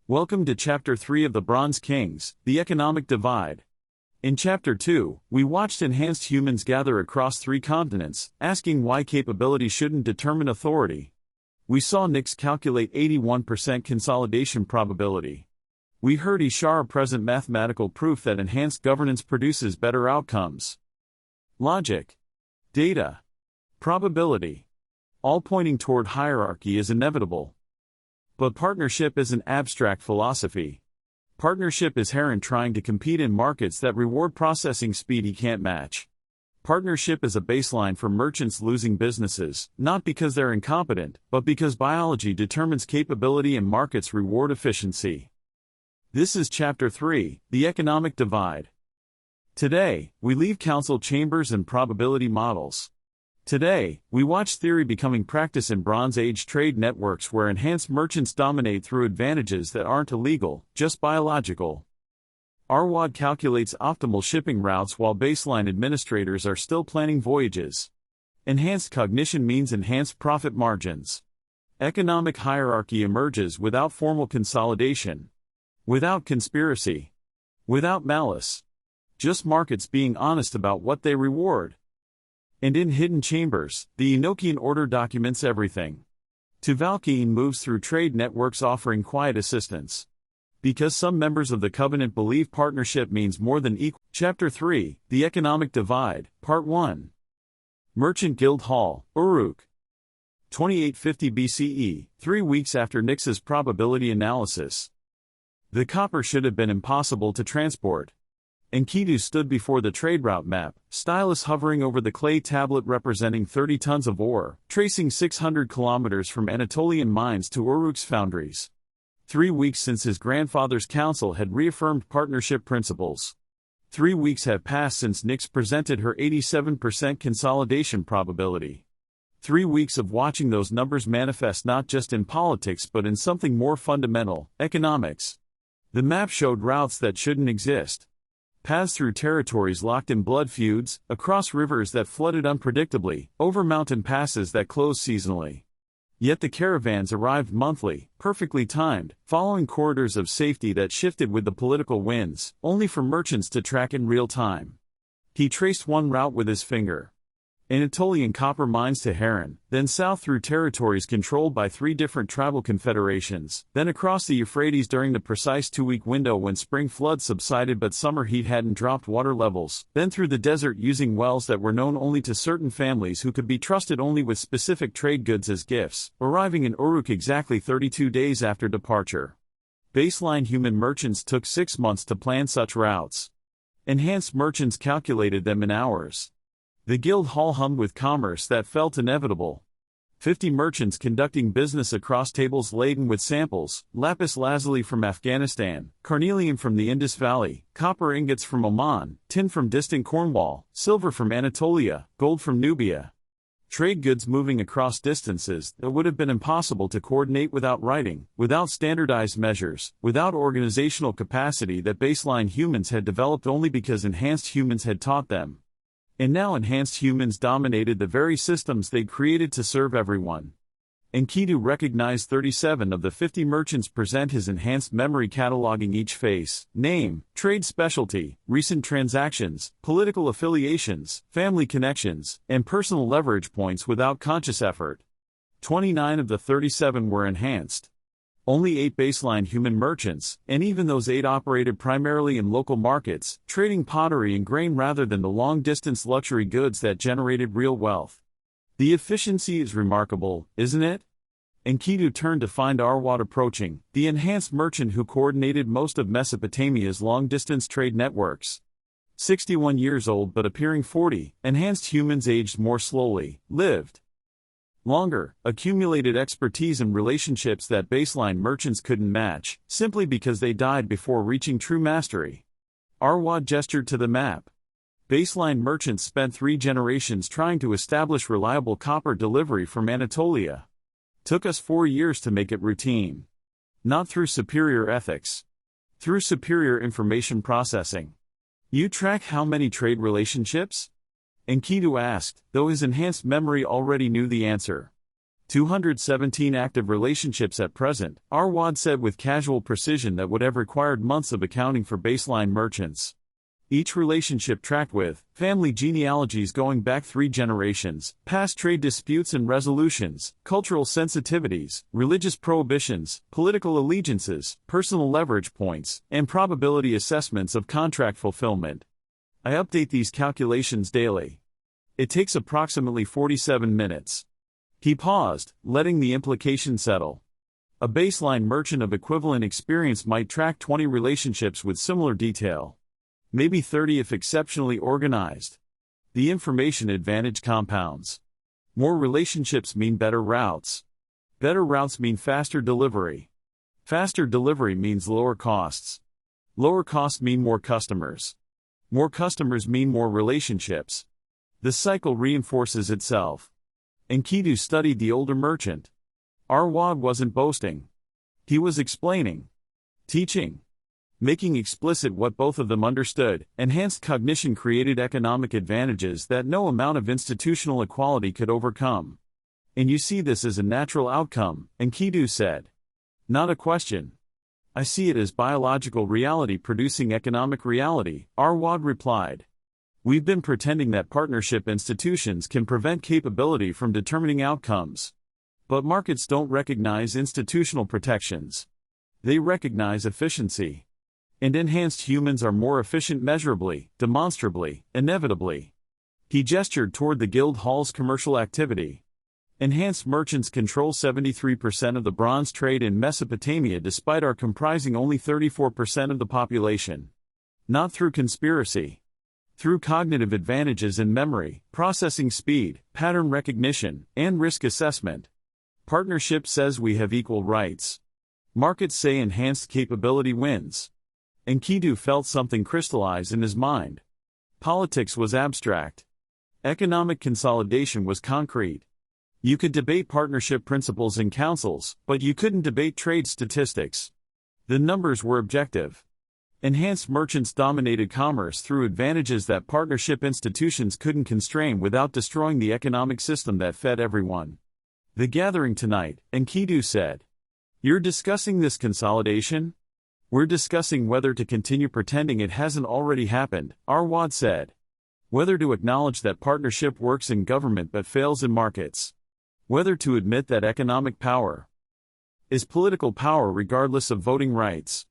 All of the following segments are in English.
Welcome to Chapter 3 of The Bronze Kings, The Economic Divide. In Chapter 2, we watched enhanced humans gather across 3 continents, asking why capability shouldn't determine authority. We saw Nix calculate 81% consolidation probability. We heard Ishara present mathematical proof that enhanced governance produces better outcomes. Logic, data, probability, all pointing toward hierarchy is inevitable. But partnership is an abstract philosophy. Partnership is Heron trying to compete in markets that reward processing speed he can't match. Partnership is a baseline for merchants losing businesses, not because they're incompetent, but because biology determines capability and markets reward efficiency. This is Chapter 3, The Economic Divide. Today, we leave council chambers and probability models. Today, we watch theory becoming practice in Bronze Age trade networks where enhanced merchants dominate through advantages that aren't illegal, just biological. Arwad calculates optimal shipping routes while baseline administrators are still planning voyages. Enhanced cognition means enhanced profit margins. Economic hierarchy emerges without formal consolidation. Without conspiracy. Without malice. Just markets being honest about what they reward. And in hidden chambers, the Enochian order documents everything. Tuvalkian moves through trade networks offering quiet assistance. Because some members of the Covenant believe partnership means more than equal. Chapter 3, The Economic Divide, Part 1. Merchant Guild Hall, Uruk. 2850 BCE, 3 weeks after Nix's probability analysis. The copper should have been impossible to transport. Enkidu stood before the trade route map, stylus hovering over the clay tablet representing 30 tons of ore, tracing 600 kilometers from Anatolian mines to Uruk's foundries. 3 weeks since his grandfather's council had reaffirmed partnership principles. 3 weeks have passed since Nix presented her 87% consolidation probability. 3 weeks of watching those numbers manifest not just in politics but in something more fundamental, economics. The map showed routes that shouldn't exist. Paths through territories locked in blood feuds, across rivers that flooded unpredictably, over mountain passes that closed seasonally. Yet the caravans arrived monthly, perfectly timed, following corridors of safety that shifted with the political winds, only for merchants to track in real time. He traced one route with his finger. Anatolian copper mines to Heron, then south through territories controlled by 3 different tribal confederations, then across the Euphrates during the precise 2-week window when spring floods subsided but summer heat hadn't dropped water levels, then through the desert using wells that were known only to certain families who could be trusted only with specific trade goods as gifts, arriving in Uruk exactly 32 days after departure. Baseline human merchants took 6 months to plan such routes. Enhanced merchants calculated them in hours. The guild hall hummed with commerce that felt inevitable. 50 merchants conducting business across tables laden with samples, lapis lazuli from Afghanistan, carnelian from the Indus Valley, copper ingots from Oman, tin from distant Cornwall, silver from Anatolia, gold from Nubia. Trade goods moving across distances that would have been impossible to coordinate without writing, without standardized measures, without organizational capacity that baseline humans had developed only because enhanced humans had taught them. And now enhanced humans dominated the very systems they'd created to serve everyone. Enkidu recognized 37 of the 50 merchants present his enhanced memory cataloging each face, name, trade specialty, recent transactions, political affiliations, family connections, and personal leverage points without conscious effort. 29 of the 37 were enhanced. Only 8 baseline human merchants, and even those 8 operated primarily in local markets, trading pottery and grain rather than the long-distance luxury goods that generated real wealth. The efficiency is remarkable, isn't it? Enkidu turned to find Arwad approaching, the enhanced merchant who coordinated most of Mesopotamia's long-distance trade networks. 61 years old but appearing 40, enhanced humans aged more slowly, lived longer, accumulated expertise and relationships that baseline merchants couldn't match, simply because they died before reaching true mastery. Arwad gestured to the map. Baseline merchants spent 3 generations trying to establish reliable copper delivery from Anatolia. Took us 4 years to make it routine. Not through superior ethics. Through superior information processing. You track how many trade relationships? Enkidu asked, though his enhanced memory already knew the answer. 217 active relationships at present, Arwad said with casual precision that would have required months of accounting for baseline merchants. Each relationship tracked with family genealogies going back 3 generations, past trade disputes and resolutions, cultural sensitivities, religious prohibitions, political allegiances, personal leverage points, and probability assessments of contract fulfillment. I update these calculations daily. It takes approximately 47 minutes. He paused, letting the implication settle. A baseline merchant of equivalent experience might track 20 relationships with similar detail. Maybe 30 if exceptionally organized. The information advantage compounds. More relationships mean better routes. Better routes mean faster delivery. Faster delivery means lower costs. Lower costs mean more customers. More customers mean more relationships. The cycle reinforces itself. Enkidu studied the older merchant. Arwad wasn't boasting. He was explaining. Teaching. Making explicit what both of them understood. Enhanced cognition created economic advantages that no amount of institutional equality could overcome. And you see this as a natural outcome, Enkidu said. Not a question. I see it as biological reality producing economic reality, Arwad replied. We've been pretending that partnership institutions can prevent capability from determining outcomes. But markets don't recognize institutional protections. They recognize efficiency. And enhanced humans are more efficient measurably, demonstrably, inevitably. He gestured toward the guild hall's commercial activity. Enhanced merchants control 73% of the bronze trade in Mesopotamia despite our comprising only 34% of the population. Not through conspiracy. Through cognitive advantages in memory, processing speed, pattern recognition, and risk assessment. Partnership says we have equal rights. Markets say enhanced capability wins. Enkidu felt something crystallize in his mind. Politics was abstract. Economic consolidation was concrete. You could debate partnership principles in councils, but you couldn't debate trade statistics. The numbers were objective. Enhanced merchants dominated commerce through advantages that partnership institutions couldn't constrain without destroying the economic system that fed everyone. The gathering tonight, Enkidu said. You're discussing this consolidation? We're discussing whether to continue pretending it hasn't already happened, Arwad said. Whether to acknowledge that partnership works in government but fails in markets. Whether to admit that economic power is political power regardless of voting rights.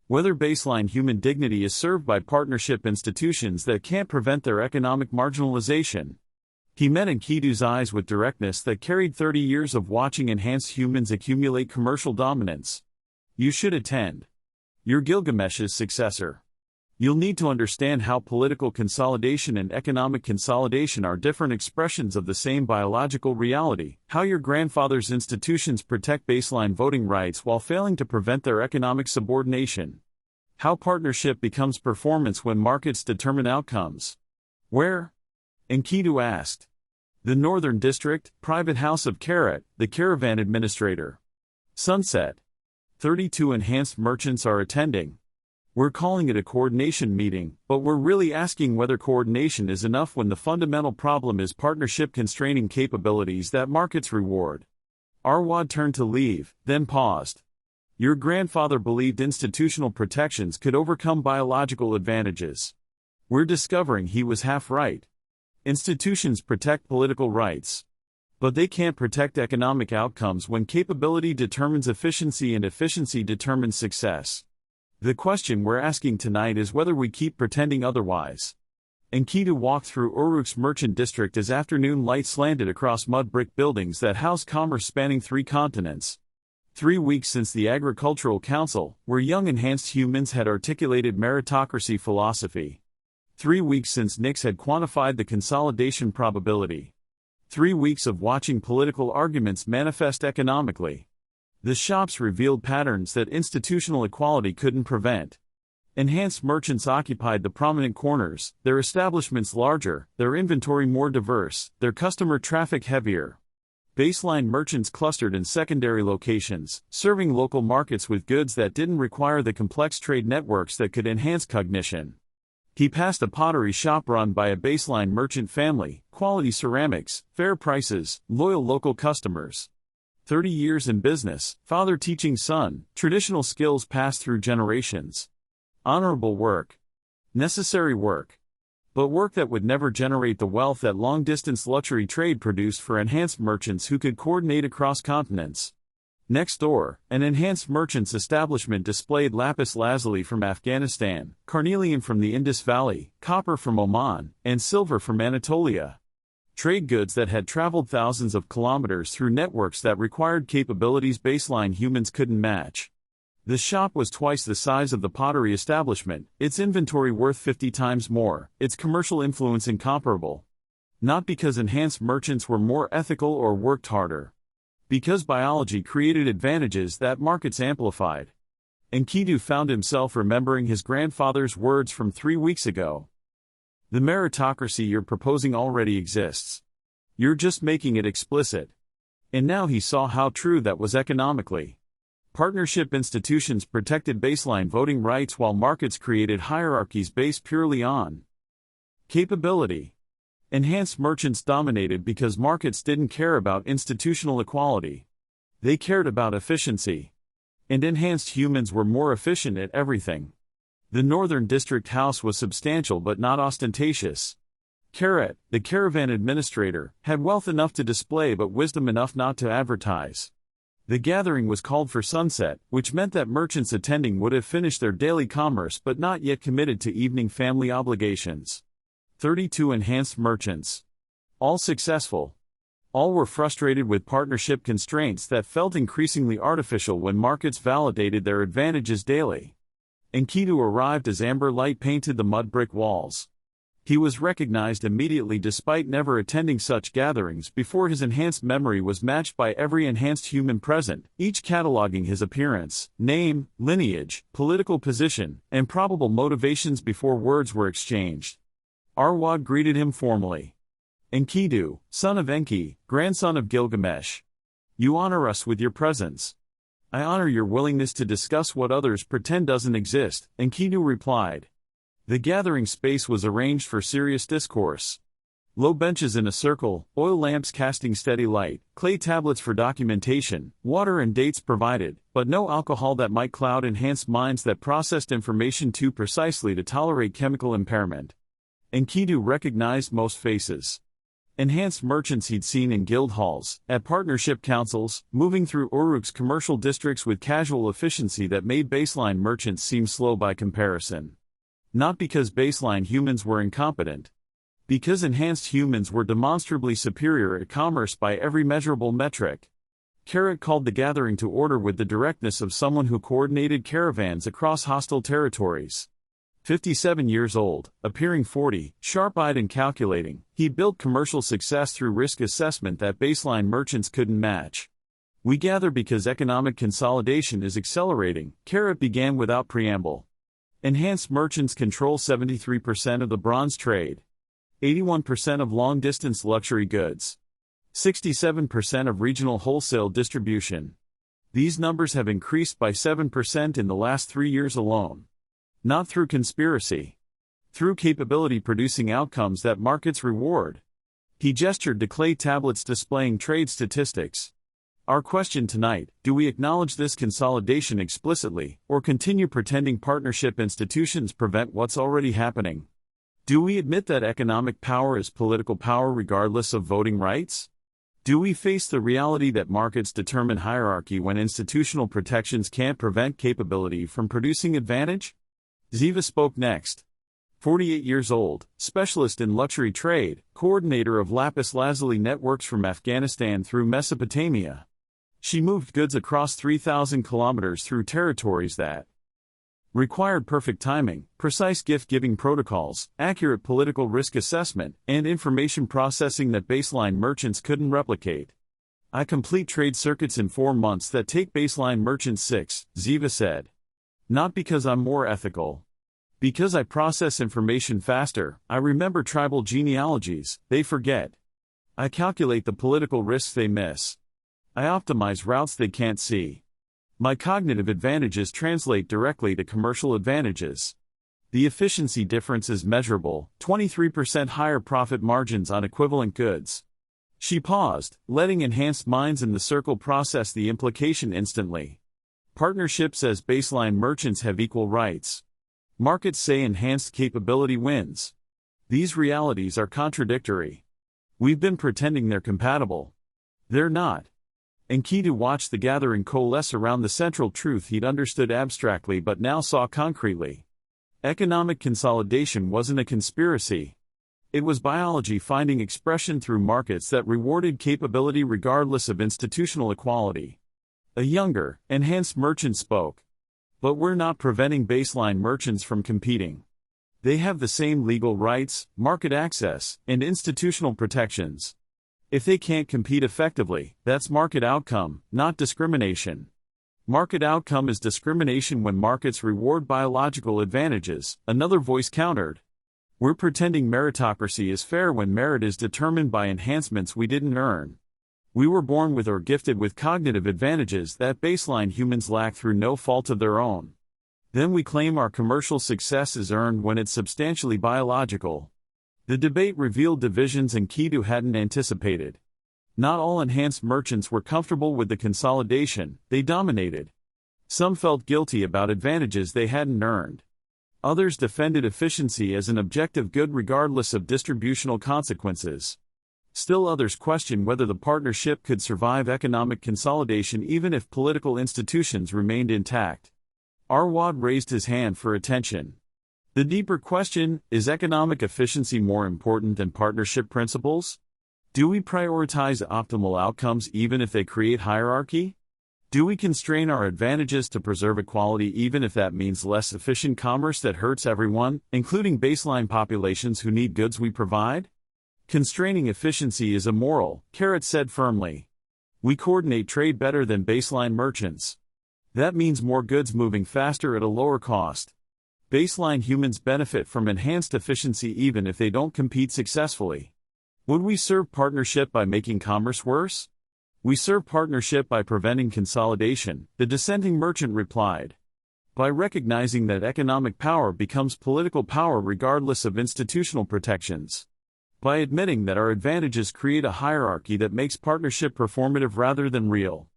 Whether baseline human dignity is served by partnership institutions that can't prevent their economic marginalization. He met Enkidu's eyes with directness that carried 30 years of watching enhanced humans accumulate commercial dominance. You should attend. You're Gilgamesh's successor. You'll need to understand how political consolidation and economic consolidation are different expressions of the same biological reality, how your grandfather's institutions protect baseline voting rights while failing to prevent their economic subordination. How partnership becomes performance when markets determine outcomes. Where? Enkidu asked. The Northern District, Private House of Karat, the Caravan Administrator. Sunset. 32 enhanced merchants are attending. We're calling it a coordination meeting, but we're really asking whether coordination is enough when the fundamental problem is partnership constraining capabilities that markets reward. Arwad turned to leave, then paused. Your grandfather believed institutional protections could overcome biological advantages. We're discovering he was half right. Institutions protect political rights. But they can't protect economic outcomes when capability determines efficiency and efficiency determines success. The question we're asking tonight is whether we keep pretending otherwise. Enkidu walked through Uruk's merchant district as afternoon light slanted across mud brick buildings that house commerce spanning 3 continents. 3 weeks since the Agricultural Council, where young enhanced humans had articulated meritocracy philosophy. 3 weeks since Nix had quantified the consolidation probability. 3 weeks of watching political arguments manifest economically. The shops revealed patterns that institutional equality couldn't prevent. Enhanced merchants occupied the prominent corners, their establishments larger, their inventory more diverse, their customer traffic heavier. Baseline merchants clustered in secondary locations, serving local markets with goods that didn't require the complex trade networks that could enhance cognition. He passed a pottery shop run by a baseline merchant family, quality ceramics, fair prices, loyal local customers. 30 years in business, father teaching son, traditional skills passed through generations. Honorable work. Necessary work. But work that would never generate the wealth that long-distance luxury trade produced for enhanced merchants who could coordinate across continents. Next door, an enhanced merchants establishment displayed lapis lazuli from Afghanistan, carnelian from the Indus Valley, copper from Oman, and silver from Anatolia. Trade goods that had traveled thousands of kilometers through networks that required capabilities baseline humans couldn't match. The shop was twice the size of the pottery establishment, its inventory worth 50 times more, its commercial influence incomparable. Not because enhanced merchants were more ethical or worked harder. Because biology created advantages that markets amplified. Enkidu found himself remembering his grandfather's words from 3 weeks ago. The meritocracy you're proposing already exists. You're just making it explicit. And now he saw how true that was economically. Partnership institutions protected baseline voting rights while markets created hierarchies based purely on capability. Enhanced merchants dominated because markets didn't care about institutional equality. They cared about efficiency. And enhanced humans were more efficient at everything. The Northern District House was substantial but not ostentatious. Karat, the caravan administrator, had wealth enough to display but wisdom enough not to advertise. The gathering was called for sunset, which meant that merchants attending would have finished their daily commerce but not yet committed to evening family obligations. 32 enhanced merchants. All successful. All were frustrated with partnership constraints that felt increasingly artificial when markets validated their advantages daily. Enkidu arrived as amber light painted the mud brick walls. He was recognized immediately despite never attending such gatherings before. His enhanced memory was matched by every enhanced human present, each cataloging his appearance, name, lineage, political position, and probable motivations before words were exchanged. Arwad greeted him formally. Enkidu, son of Enki, grandson of Gilgamesh. You honor us with your presence. I honor your willingness to discuss what others pretend doesn't exist, Enkidu replied. The gathering space was arranged for serious discourse. Low benches in a circle, oil lamps casting steady light, clay tablets for documentation, water and dates provided, but no alcohol that might cloud enhanced minds that processed information too precisely to tolerate chemical impairment. Enkidu recognized most faces. Enhanced merchants he'd seen in guild halls, at partnership councils, moving through Uruk's commercial districts with casual efficiency that made baseline merchants seem slow by comparison. Not because baseline humans were incompetent. Because enhanced humans were demonstrably superior at commerce by every measurable metric. Karat called the gathering to order with the directness of someone who coordinated caravans across hostile territories. 57 years old, appearing 40, sharp-eyed and calculating, he built commercial success through risk assessment that baseline merchants couldn't match. We gather because economic consolidation is accelerating, Karat began without preamble. Enhanced merchants control 73% of the bronze trade, 81% of long-distance luxury goods, 67% of regional wholesale distribution. These numbers have increased by 7% in the last 3 years alone. Not through conspiracy. Through capability producing outcomes that markets reward. He gestured to clay tablets displaying trade statistics. Our question tonight, do we acknowledge this consolidation explicitly, or continue pretending partnership institutions prevent what's already happening? Do we admit that economic power is political power regardless of voting rights? Do we face the reality that markets determine hierarchy when institutional protections can't prevent capability from producing advantage? Ziva spoke next. 48 years old, specialist in luxury trade, coordinator of lapis lazuli networks from Afghanistan through Mesopotamia. She moved goods across 3,000 kilometers through territories that required perfect timing, precise gift-giving protocols, accurate political risk assessment, and information processing that baseline merchants couldn't replicate. I complete trade circuits in 4 months that take baseline merchants 6, Ziva said. Not because I'm more ethical. Because I process information faster, I remember tribal genealogies, they forget. I calculate the political risks they miss. I optimize routes they can't see. My cognitive advantages translate directly to commercial advantages. The efficiency difference is measurable, 23% higher profit margins on equivalent goods. She paused, letting enhanced minds in the circle process the implication instantly. Partnership says baseline merchants have equal rights. Markets say enhanced capability wins. These realities are contradictory. We've been pretending they're compatible. They're not. Enkidu watched the gathering coalesce around the central truth he'd understood abstractly but now saw concretely. Economic consolidation wasn't a conspiracy. It was biology finding expression through markets that rewarded capability regardless of institutional equality. A younger, enhanced merchant spoke. But we're not preventing baseline merchants from competing. They have the same legal rights, market access, and institutional protections. If they can't compete effectively, that's market outcome, not discrimination. Market outcome is discrimination when markets reward biological advantages, another voice countered. We're pretending meritocracy is fair when merit is determined by enhancements we didn't earn. We were born with or gifted with cognitive advantages that baseline humans lack through no fault of their own. Then we claim our commercial success is earned when it's substantially biological. The debate revealed divisions Enkidu hadn't anticipated. Not all enhanced merchants were comfortable with the consolidation they dominated. Some felt guilty about advantages they hadn't earned. Others defended efficiency as an objective good regardless of distributional consequences. Still others questioned whether the partnership could survive economic consolidation even if political institutions remained intact. Arwad raised his hand for attention. The deeper question, is economic efficiency more important than partnership principles? Do we prioritize optimal outcomes even if they create hierarchy? Do we constrain our advantages to preserve equality even if that means less efficient commerce that hurts everyone, including baseline populations who need goods we provide? Constraining efficiency is immoral, Carrot said firmly. We coordinate trade better than baseline merchants. That means more goods moving faster at a lower cost. Baseline humans benefit from enhanced efficiency even if they don't compete successfully. Would we serve partnership by making commerce worse? We serve partnership by preventing consolidation, the dissenting merchant replied. By recognizing that economic power becomes political power regardless of institutional protections. By admitting that our advantages create a hierarchy that makes partnership performative rather than real.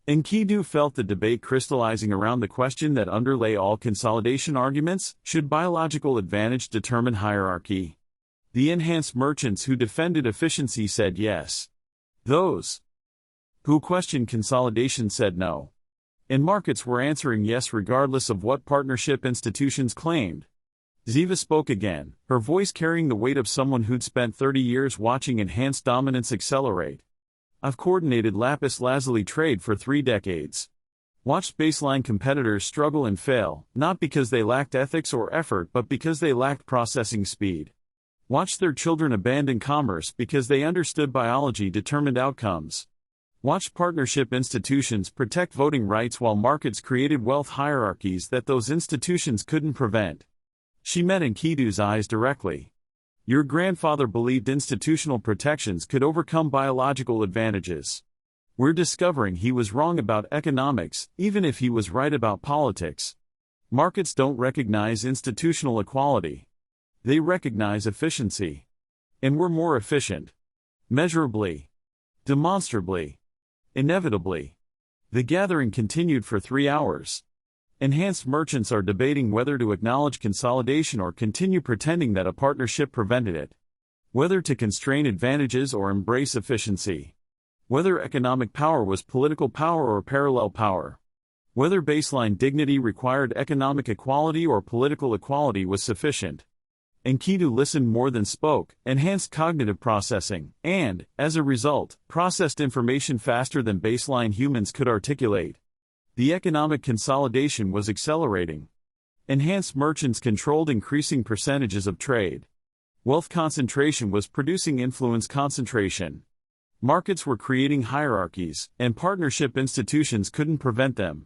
Enkidu felt the debate crystallizing around the question that underlay all consolidation arguments: should biological advantage determine hierarchy? The enhanced merchants who defended efficiency said yes. Those who questioned consolidation said no. And markets were answering yes regardless of what partnership institutions claimed. Ziva spoke again, her voice carrying the weight of someone who'd spent 30 years watching enhanced dominance accelerate. I've coordinated lapis lazuli trade for 3 decades. Watched baseline competitors struggle and fail, not because they lacked ethics or effort but because they lacked processing speed. Watched their children abandon commerce because they understood biology determined outcomes. Watched partnership institutions protect voting rights while markets created wealth hierarchies that those institutions couldn't prevent. She met Enkidu's eyes directly. Your grandfather believed institutional protections could overcome biological advantages. We're discovering he was wrong about economics, even if he was right about politics. Markets don't recognize institutional equality. They recognize efficiency. And we're more efficient. Measurably. Demonstrably. Inevitably. The gathering continued for 3 hours. Enhanced merchants are debating whether to acknowledge consolidation or continue pretending that a partnership prevented it. Whether to constrain advantages or embrace efficiency. Whether economic power was political power or parallel power. Whether baseline dignity required economic equality or political equality was sufficient. Enkidu listened more than spoke, enhanced cognitive processing, and, as a result, processed information faster than baseline humans could articulate. The economic consolidation was accelerating. Enhanced merchants controlled increasing percentages of trade. Wealth concentration was producing influence concentration. Markets were creating hierarchies, and partnership institutions couldn't prevent them.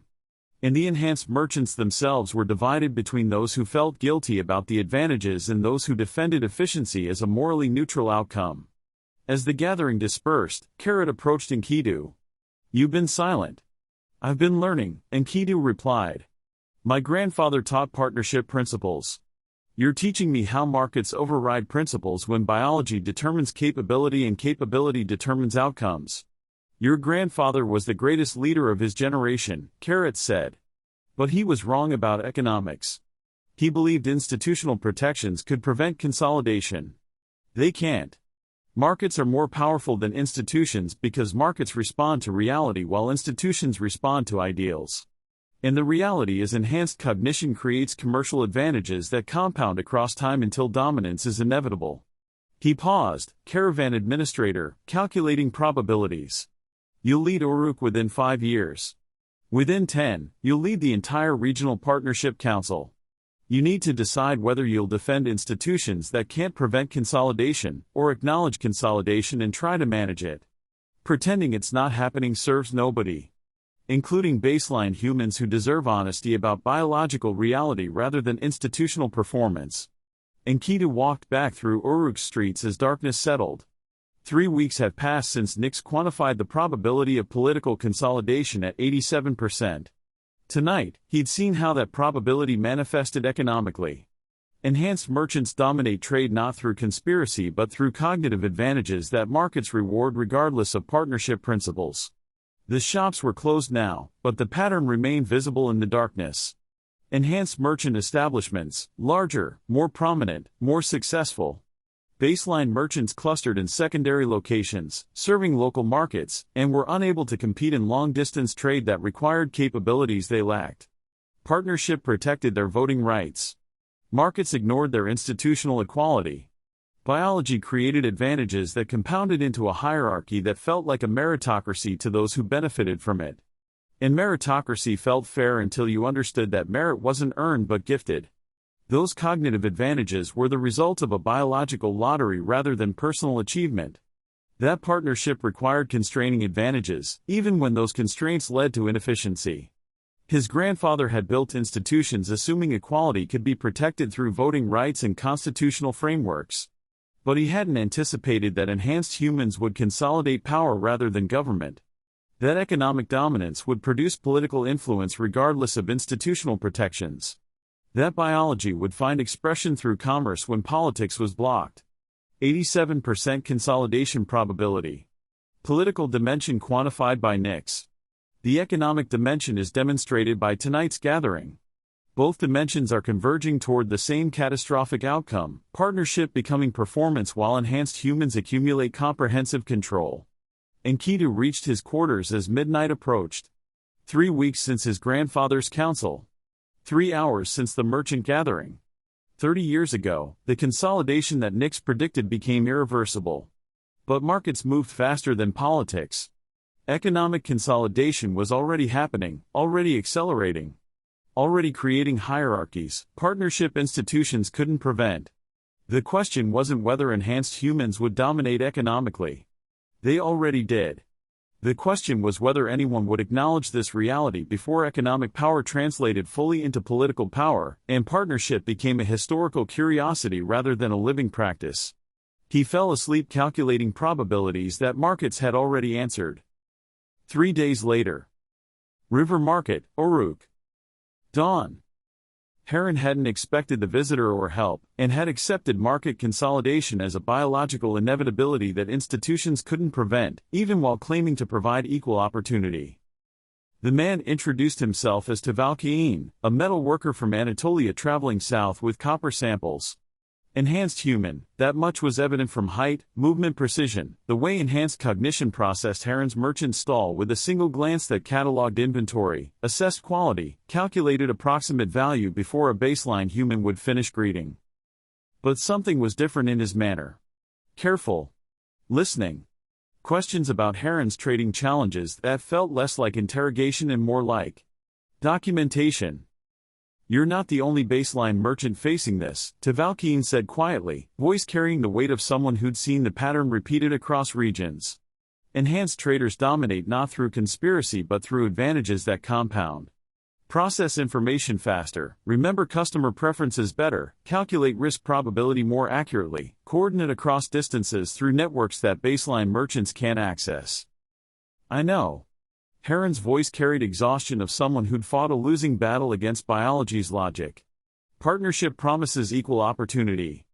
And the enhanced merchants themselves were divided between those who felt guilty about the advantages and those who defended efficiency as a morally neutral outcome. As the gathering dispersed, Carrot approached Enkidu. You've been silent. I've been learning, Enkidu replied. My grandfather taught partnership principles. You're teaching me how markets override principles when biology determines capability and capability determines outcomes. Your grandfather was the greatest leader of his generation, Carrot said. But he was wrong about economics. He believed institutional protections could prevent consolidation. They can't. Markets are more powerful than institutions because markets respond to reality while institutions respond to ideals. And the reality is enhanced cognition creates commercial advantages that compound across time until dominance is inevitable. He paused, caravan administrator, calculating probabilities. You'll lead Uruk within 5 years. Within 10, you'll lead the entire Regional Partnership Council. You need to decide whether you'll defend institutions that can't prevent consolidation, or acknowledge consolidation and try to manage it. Pretending it's not happening serves nobody, including baseline humans who deserve honesty about biological reality rather than institutional performance. Enkidu walked back through Uruk's streets as darkness settled. 3 weeks have passed since Nix quantified the probability of political consolidation at 87%. Tonight, he'd seen how that probability manifested economically. Enhanced merchants dominate trade not through conspiracy but through cognitive advantages that markets reward regardless of partnership principles. The shops were closed now, but the pattern remained visible in the darkness. Enhanced merchant establishments, larger, more prominent, more successful. Baseline merchants clustered in secondary locations, serving local markets, and were unable to compete in long-distance trade that required capabilities they lacked. Partnership protected their voting rights. Markets ignored their institutional equality. Biology created advantages that compounded into a hierarchy that felt like a meritocracy to those who benefited from it. And meritocracy felt fair until you understood that merit wasn't earned but gifted. Those cognitive advantages were the result of a biological lottery rather than personal achievement. That partnership required constraining advantages, even when those constraints led to inefficiency. His grandfather had built institutions assuming equality could be protected through voting rights and constitutional frameworks. But he hadn't anticipated that enhanced humans would consolidate power rather than government. That economic dominance would produce political influence regardless of institutional protections. That biology would find expression through commerce when politics was blocked. 87% consolidation probability. Political dimension quantified by Nix. The economic dimension is demonstrated by tonight's gathering. Both dimensions are converging toward the same catastrophic outcome, partnership becoming performance while enhanced humans accumulate comprehensive control. Enkidu reached his quarters as midnight approached. 3 weeks since his grandfather's council. 3 hours since the merchant gathering. 30 years ago, the consolidation that Nix predicted became irreversible. But markets moved faster than politics. Economic consolidation was already happening, already accelerating. Already creating hierarchies partnership institutions couldn't prevent. The question wasn't whether enhanced humans would dominate economically. They already did. The question was whether anyone would acknowledge this reality before economic power translated fully into political power, and partnership became a historical curiosity rather than a living practice. He fell asleep calculating probabilities that markets had already answered. 3 days later. River Market, Uruk. Dawn. Heron hadn't expected the visitor or help, and had accepted market consolidation as a biological inevitability that institutions couldn't prevent, even while claiming to provide equal opportunity. The man introduced himself as Tevalkiin, a metal worker from Anatolia traveling south with copper samples. Enhanced human, that much was evident from height, movement precision, the way enhanced cognition processed Heron's merchant stall with a single glance that catalogued inventory, assessed quality, calculated approximate value before a baseline human would finish greeting. But something was different in his manner. Careful. Listening. Questions about Heron's trading challenges that felt less like interrogation and more like documentation. You're not the only baseline merchant facing this, Tevalkiin said quietly, voice carrying the weight of someone who'd seen the pattern repeated across regions. Enhanced traders dominate not through conspiracy but through advantages that compound. Process information faster, remember customer preferences better, calculate risk probability more accurately, coordinate across distances through networks that baseline merchants can't access. I know. Heron's voice carried exhaustion of someone who'd fought a losing battle against biology's logic. Partnership promises equal opportunity.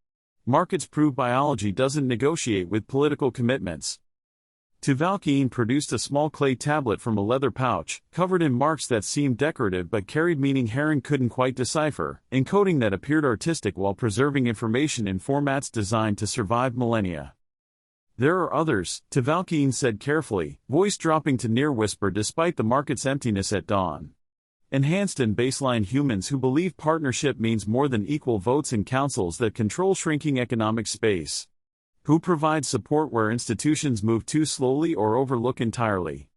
Markets prove biology doesn't negotiate with political commitments. Tvalkien produced a small clay tablet from a leather pouch, covered in marks that seemed decorative but carried meaning Heron couldn't quite decipher, encoding that appeared artistic while preserving information in formats designed to survive millennia. There are others, Tvalkien said carefully, voice dropping to near whisper despite the market's emptiness at dawn. Enhanced and baseline humans who believe partnership means more than equal votes in councils that control shrinking economic space. Who provide support where institutions move too slowly or overlook entirely.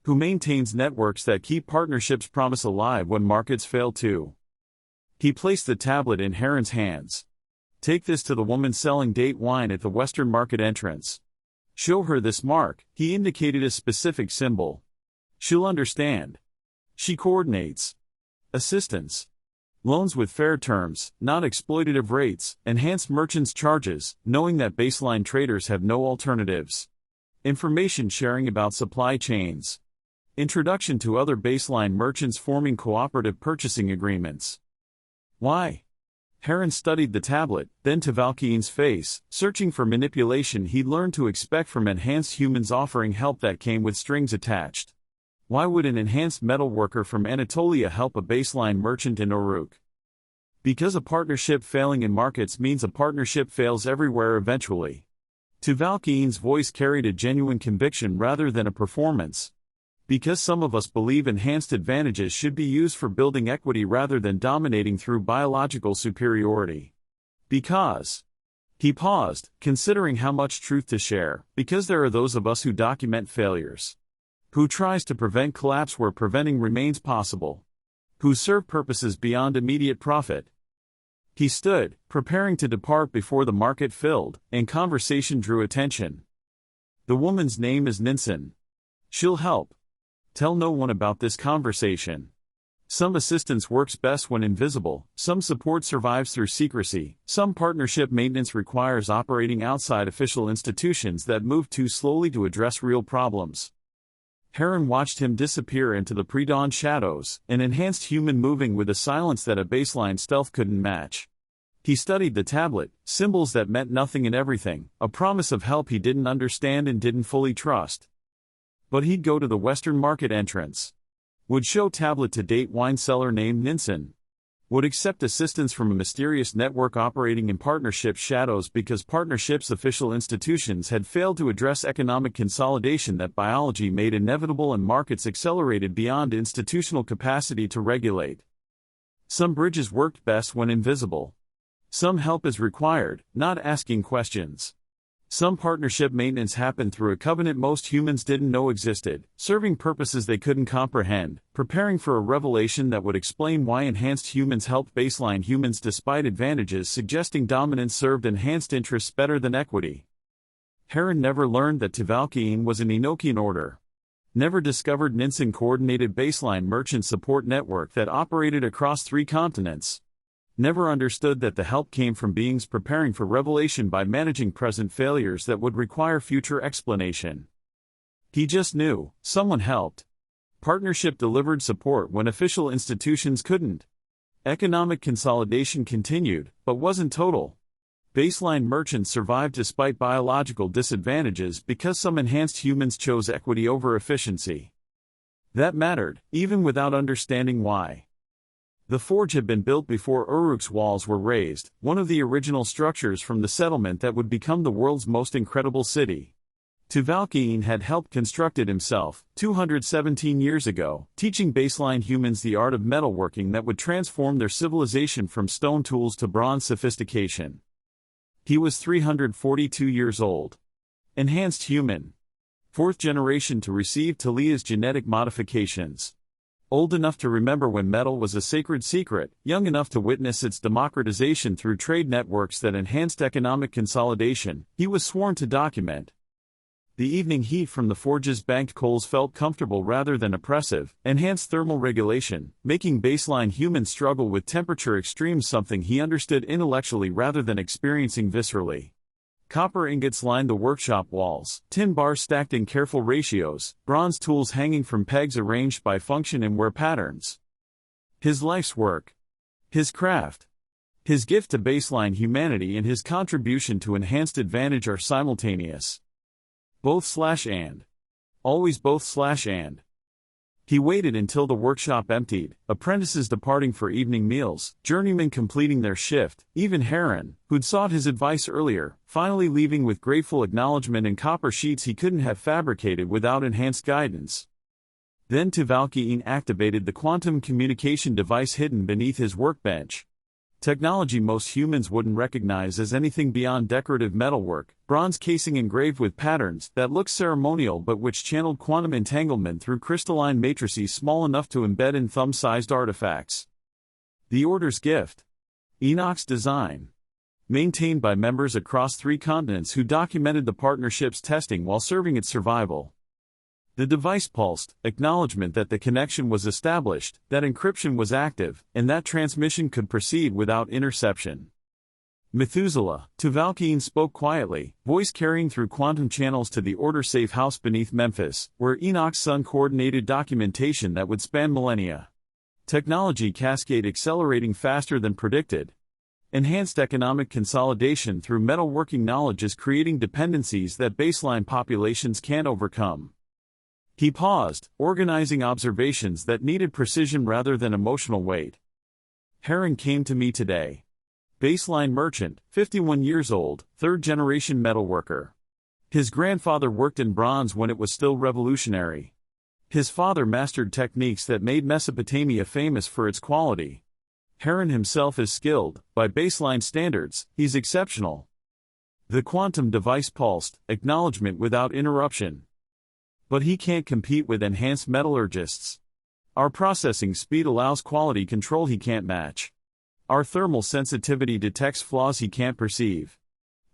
Who maintains networks that keep partnerships' promise alive when markets fail to. He placed the tablet in Heron's hands. Take this to the woman selling date wine at the Western Market entrance. Show her this mark, he indicated a specific symbol. She'll understand. She coordinates. Assistance. Loans with fair terms, not exploitative rates, enhanced merchants' charges, knowing that baseline traders have no alternatives. Information sharing about supply chains. Introduction to other baseline merchants forming cooperative purchasing agreements. Why? Heron studied the tablet, then Tvalkien's face, searching for manipulation he'd learned to expect from enhanced humans offering help that came with strings attached. Why would an enhanced metal worker from Anatolia help a baseline merchant in Uruk? Because a partnership failing in markets means a partnership fails everywhere eventually. Tvalkien's voice carried a genuine conviction rather than a performance. Because some of us believe enhanced advantages should be used for building equity rather than dominating through biological superiority. Because. He paused, considering how much truth to share, because there are those of us who document failures. Who tries to prevent collapse where preventing remains possible. Who serve purposes beyond immediate profit. He stood, preparing to depart before the market filled, and conversation drew attention. The woman's name is Ninsen. She'll help. Tell no one about this conversation. Some assistance works best when invisible, some support survives through secrecy, some partnership maintenance requires operating outside official institutions that move too slowly to address real problems. Heron watched him disappear into the pre-dawn shadows, an enhanced human moving with a silence that a baseline stealth couldn't match. He studied the tablet, symbols that meant nothing and everything, a promise of help he didn't understand and didn't fully trust. But he'd go to the Western Market entrance. Would show tablet to date wine seller named Ninsen. Would accept assistance from a mysterious network operating in partnership shadows because partnerships' official institutions had failed to address economic consolidation that biology made inevitable and markets accelerated beyond institutional capacity to regulate. Some bridges worked best when invisible. Some help is required, not asking questions. Some partnership maintenance happened through a covenant most humans didn't know existed, serving purposes they couldn't comprehend, preparing for a revelation that would explain why enhanced humans helped baseline humans despite advantages suggesting dominance served enhanced interests better than equity. Heron never learned that Tvalkien was an Enochian order. Never discovered Ninsen coordinated baseline merchant support network that operated across 3 continents. Never understood that the help came from beings preparing for revelation by managing present failures that would require future explanation. He just knew, someone helped. Partnership delivered support when official institutions couldn't. Economic consolidation continued, but wasn't total. Baseline merchants survived despite biological disadvantages because some enhanced humans chose equity over efficiency. That mattered, even without understanding why. The forge had been built before Uruk's walls were raised, one of the original structures from the settlement that would become the world's most incredible city. Tvalkien had helped construct it himself, 217 years ago, teaching baseline humans the art of metalworking that would transform their civilization from stone tools to bronze sophistication. He was 342 years old. Enhanced human. 4th generation to receive Talia's genetic modifications. Old enough to remember when metal was a sacred secret, young enough to witness its democratization through trade networks that enhanced economic consolidation, he was sworn to document. The evening heat from the forge's banked coals felt comfortable rather than oppressive, enhanced thermal regulation, making baseline humans struggle with temperature extremes something he understood intellectually rather than experiencing viscerally. Copper ingots lined the workshop walls, tin bars stacked in careful ratios, bronze tools hanging from pegs arranged by function and wear patterns. His life's work. His craft. His gift to baseline humanity and his contribution to enhanced advantage are simultaneous. Both/and. Always both/and. He waited until the workshop emptied, apprentices departing for evening meals, journeymen completing their shift, even Heron, who'd sought his advice earlier, finally leaving with grateful acknowledgement and copper sheets he couldn't have fabricated without enhanced guidance. Then Tvalkien activated the quantum communication device hidden beneath his workbench. Technology most humans wouldn't recognize as anything beyond decorative metalwork, bronze casing engraved with patterns that looked ceremonial but which channeled quantum entanglement through crystalline matrices small enough to embed in thumb-sized artifacts. The Order's gift. Enoch's design. Maintained by members across 3 continents who documented the partnership's testing while serving its survival. The device pulsed, acknowledgement that the connection was established, that encryption was active, and that transmission could proceed without interception. Methuselah, Tvalkien spoke quietly, voice carrying through quantum channels to the Order safe house beneath Memphis, where Enoch's son coordinated documentation that would span millennia. Technology cascade accelerating faster than predicted. Enhanced economic consolidation through metalworking knowledge is creating dependencies that baseline populations can't overcome. He paused, organizing observations that needed precision rather than emotional weight. Heron came to me today. Baseline merchant, 51 years old, 3rd-generation metalworker. His grandfather worked in bronze when it was still revolutionary. His father mastered techniques that made Mesopotamia famous for its quality. Heron himself is skilled, by baseline standards, he's exceptional. The quantum device pulsed, acknowledgement without interruption. But he can't compete with enhanced metallurgists. Our processing speed allows quality control he can't match. Our thermal sensitivity detects flaws he can't perceive.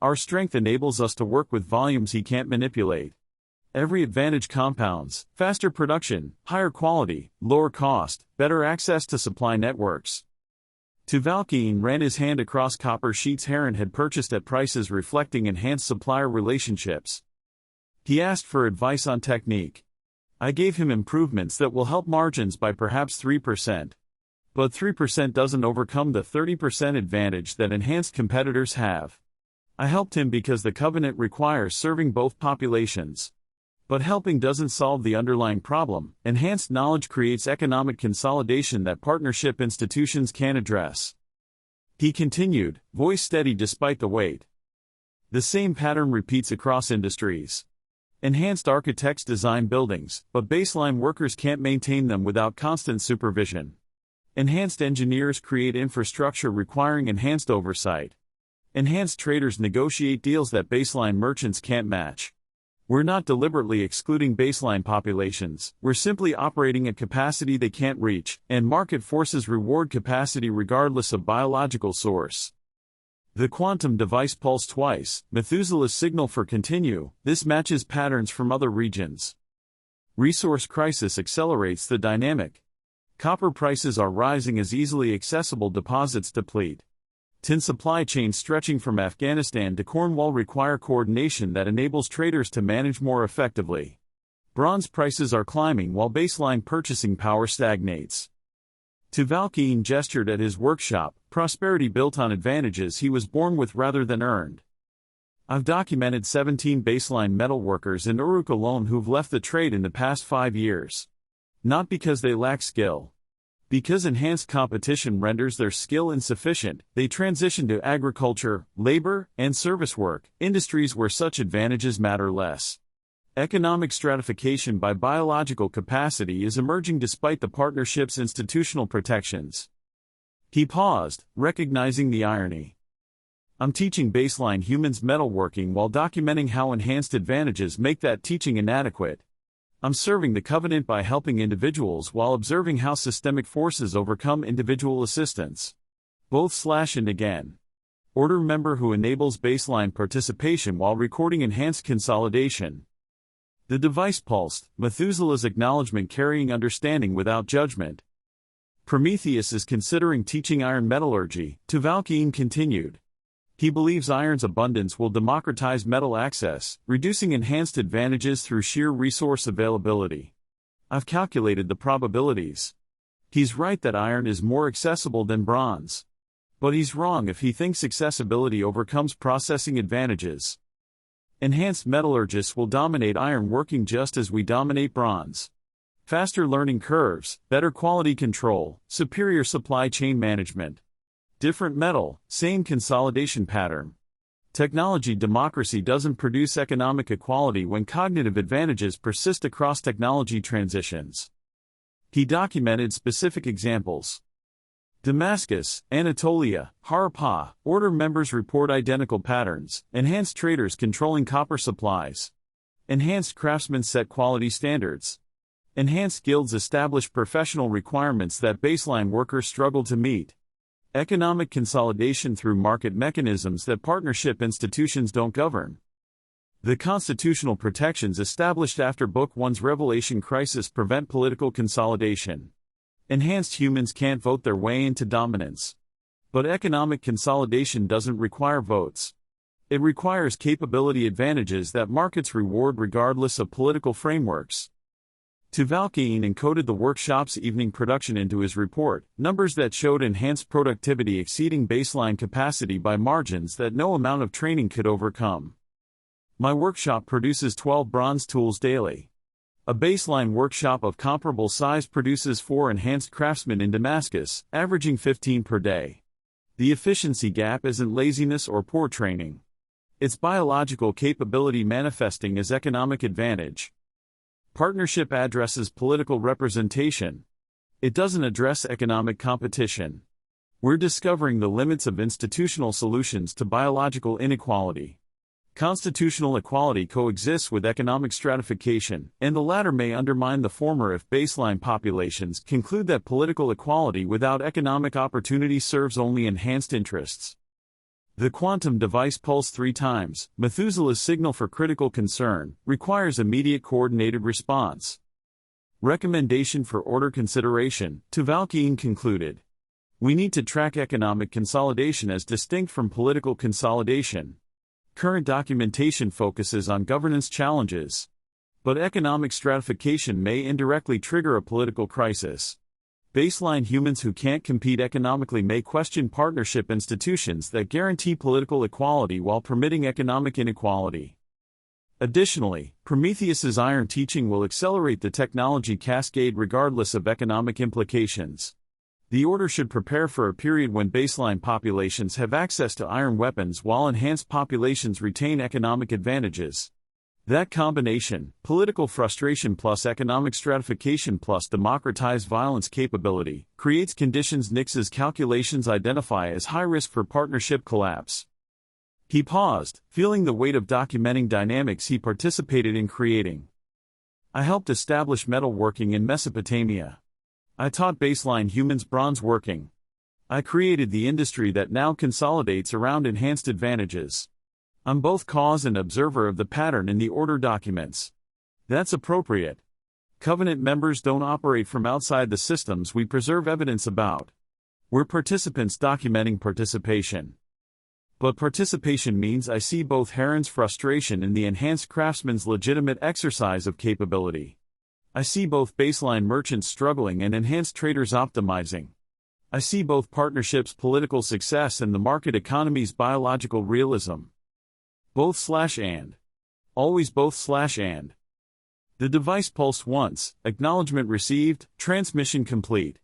Our strength enables us to work with volumes he can't manipulate. Every advantage compounds: faster production, higher quality, lower cost, better access to supply networks. Tvalkien ran his hand across copper sheets Heron had purchased at prices reflecting enhanced supplier relationships. He asked for advice on technique. I gave him improvements that will help margins by perhaps 3%. But 3% doesn't overcome the 30% advantage that enhanced competitors have. I helped him because the covenant requires serving both populations. But helping doesn't solve the underlying problem. Enhanced knowledge creates economic consolidation that partnership institutions can't address. He continued, voice steady despite the weight. The same pattern repeats across industries. Enhanced architects design buildings, but baseline workers can't maintain them without constant supervision. Enhanced engineers create infrastructure requiring enhanced oversight. Enhanced traders negotiate deals that baseline merchants can't match. We're not deliberately excluding baseline populations, we're simply operating at capacity they can't reach, and market forces reward capacity regardless of biological source. The quantum device pulsed twice, Methuselah's signal for continue. This matches patterns from other regions. Resource crisis accelerates the dynamic. Copper prices are rising as easily accessible deposits deplete. Tin supply chains stretching from Afghanistan to Cornwall require coordination that enables traders to manage more effectively. Bronze prices are climbing while baseline purchasing power stagnates. Tvalkien gestured at his workshop, prosperity built on advantages he was born with rather than earned. I've documented 17 baseline metalworkers in Uruk alone who've left the trade in the past 5 years. Not because they lack skill. Because enhanced competition renders their skill insufficient, they transition to agriculture, labor, and service work, industries where such advantages matter less. Economic stratification by biological capacity is emerging despite the partnership's institutional protections. He paused, recognizing the irony. I'm teaching baseline humans metalworking while documenting how enhanced advantages make that teaching inadequate. I'm serving the covenant by helping individuals while observing how systemic forces overcome individual assistance. Both/and again. Order member who enables baseline participation while recording enhanced consolidation. The device pulsed, Methuselah's acknowledgement carrying understanding without judgment. Prometheus is considering teaching iron metallurgy, Tvalkien continued. He believes iron's abundance will democratize metal access, reducing enhanced advantages through sheer resource availability. I've calculated the probabilities. He's right that iron is more accessible than bronze. But he's wrong if he thinks accessibility overcomes processing advantages. Enhanced metallurgists will dominate iron working just as we dominate bronze. Faster learning curves, better quality control, superior supply chain management. Different metal, same consolidation pattern. Technology democracy doesn't produce economic equality when cognitive advantages persist across technology transitions. He documented specific examples. Damascus, Anatolia, Harappa, order members report identical patterns, enhanced traders controlling copper supplies. Enhanced craftsmen set quality standards. Enhanced guilds establish professional requirements that baseline workers struggle to meet. Economic consolidation through market mechanisms that partnership institutions don't govern. The constitutional protections established after Book One's revelation crisis prevent political consolidation. Enhanced humans can't vote their way into dominance. But economic consolidation doesn't require votes. It requires capability advantages that markets reward regardless of political frameworks. Tuvalkian encoded the workshop's evening production into his report, numbers that showed enhanced productivity exceeding baseline capacity by margins that no amount of training could overcome. My workshop produces 12 bronze tools daily. A baseline workshop of comparable size produces 4 enhanced craftsmen in Damascus, averaging 15 per day. The efficiency gap isn't laziness or poor training. It's biological capability manifesting as economic advantage. Partnership addresses political representation. It doesn't address economic competition. We're discovering the limits of institutional solutions to biological inequality. Constitutional equality coexists with economic stratification, and the latter may undermine the former if baseline populations conclude that political equality without economic opportunity serves only enhanced interests. The quantum device pulse 3 times, Methuselah's signal for critical concern, requires immediate coordinated response. Recommendation for order consideration, Tuvalkian concluded. We need to track economic consolidation as distinct from political consolidation. Current documentation focuses on governance challenges. But economic stratification may indirectly trigger a political crisis. Baseline humans who can't compete economically may question partnership institutions that guarantee political equality while permitting economic inequality. Additionally, Prometheus's iron teaching will accelerate the technology cascade regardless of economic implications. The order should prepare for a period when baseline populations have access to iron weapons while enhanced populations retain economic advantages. That combination, political frustration plus economic stratification plus democratized violence capability, creates conditions Nix's calculations identify as high risk for partnership collapse. He paused, feeling the weight of documenting dynamics he participated in creating. I helped establish metalworking in Mesopotamia. I taught baseline humans bronze working. I created the industry that now consolidates around enhanced advantages. I'm both cause and observer of the pattern in the order documents. That's appropriate. Covenant members don't operate from outside the systems we preserve evidence about. We're participants documenting participation. But participation means I see both Heron's frustration and the enhanced craftsman's legitimate exercise of capability. I see both baseline merchants struggling and enhanced traders optimizing. I see both partnerships' political success and the market economy's biological realism. Both/and. Always both/and. The device pulsed once, acknowledgement received, transmission complete.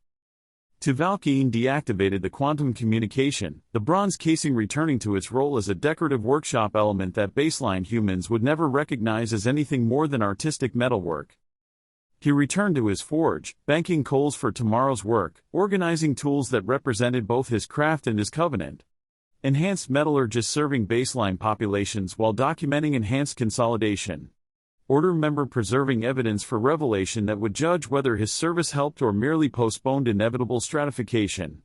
Tuvalkian deactivated the quantum communication, the bronze casing returning to its role as a decorative workshop element that baseline humans would never recognize as anything more than artistic metalwork. He returned to his forge, banking coals for tomorrow's work, organizing tools that represented both his craft and his covenant. Enhanced metallurgists serving baseline populations while documenting enhanced consolidation. Order member preserving evidence for revelation that would judge whether his service helped or merely postponed inevitable stratification.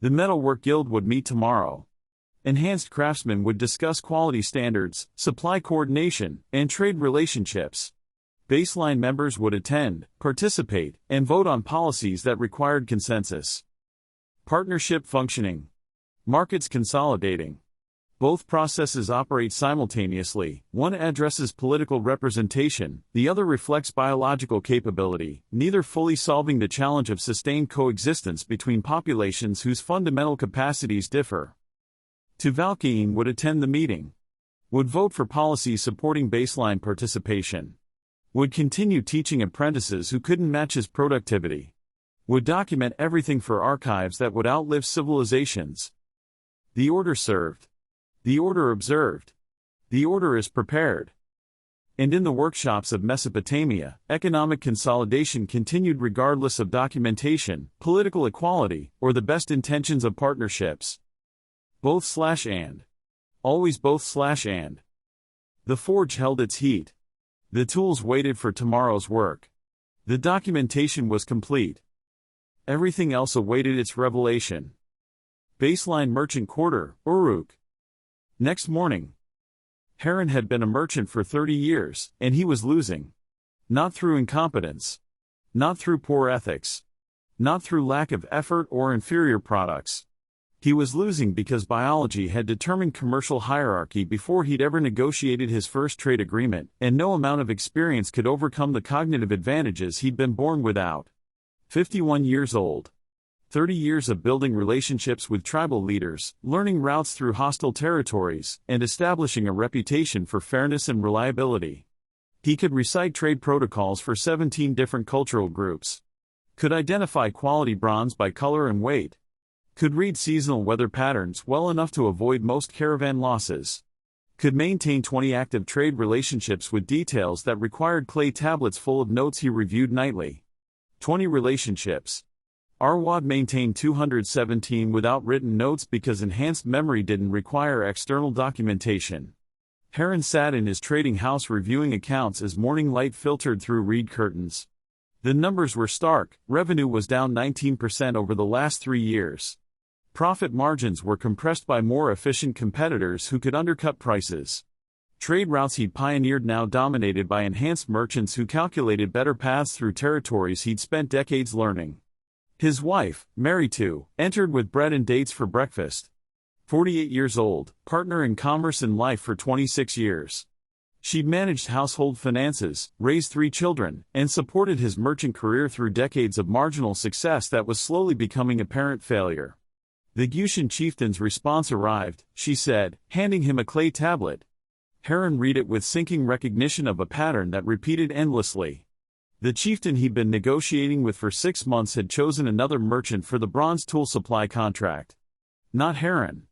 The Metalwork Guild would meet tomorrow. Enhanced craftsmen would discuss quality standards, supply coordination, and trade relationships. Baseline members would attend, participate, and vote on policies that required consensus. Partnership functioning. Markets consolidating. Both processes operate simultaneously, one addresses political representation, the other reflects biological capability, neither fully solving the challenge of sustained coexistence between populations whose fundamental capacities differ. Tuvalkian would attend the meeting. Would vote for policies supporting baseline participation. Would continue teaching apprentices who couldn't match his productivity. Would document everything for archives that would outlive civilizations. The order served. The order observed. The order is prepared. And in the workshops of Mesopotamia, economic consolidation continued regardless of documentation, political equality, or the best intentions of partnerships. Both/and. Always both/and. The forge held its heat. The tools waited for tomorrow's work. The documentation was complete. Everything else awaited its revelation. Baseline Merchant Quarter, Uruk. Next morning. Heron had been a merchant for 30 years, and he was losing. Not through incompetence. Not through poor ethics. Not through lack of effort or inferior products. He was losing because biology had determined commercial hierarchy before he'd ever negotiated his first trade agreement, and no amount of experience could overcome the cognitive advantages he'd been born without. 51 years old. 30 years of building relationships with tribal leaders, learning routes through hostile territories, and establishing a reputation for fairness and reliability. He could recite trade protocols for 17 different cultural groups. Could identify quality bronze by color and weight. Could read seasonal weather patterns well enough to avoid most caravan losses. Could maintain 20 active trade relationships with details that required clay tablets full of notes he reviewed nightly. 20 relationships. Arwad maintained 217 without written notes because enhanced memory didn't require external documentation. Heron sat in his trading house reviewing accounts as morning light filtered through reed curtains. The numbers were stark. Revenue was down 19% over the last 3 years. Profit margins were compressed by more efficient competitors who could undercut prices. Trade routes he'd pioneered now dominated by enhanced merchants who calculated better paths through territories he'd spent decades learning. His wife, married to, entered with bread and dates for breakfast. 48 years old, partner in commerce and life for 26 years. She'd managed household finances, raised 3 children, and supported his merchant career through decades of marginal success that was slowly becoming apparent failure. The Gutian chieftain's response arrived, she said, handing him a clay tablet. Heron read it with sinking recognition of a pattern that repeated endlessly. The chieftain he'd been negotiating with for 6 months had chosen another merchant for the bronze tool supply contract. Not Heron.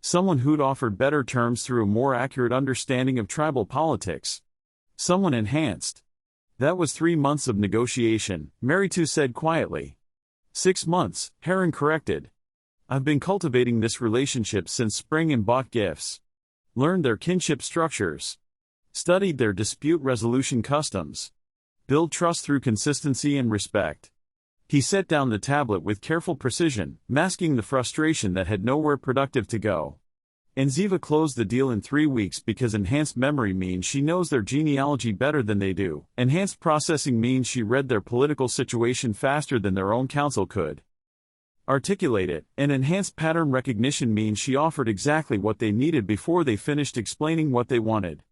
Someone who'd offered better terms through a more accurate understanding of tribal politics. Someone enhanced. That was 3 months of negotiation, Meritu said quietly. 6 months, Heron corrected. I've been cultivating this relationship since spring and bought gifts. Learned their kinship structures. Studied their dispute resolution customs. Build trust through consistency and respect. He set down the tablet with careful precision, masking the frustration that had nowhere productive to go. And Ziva closed the deal in 3 weeks because enhanced memory means she knows their genealogy better than they do. Enhanced processing means she read their political situation faster than their own counsel could articulate it, and enhanced pattern recognition means she offered exactly what they needed before they finished explaining what they wanted.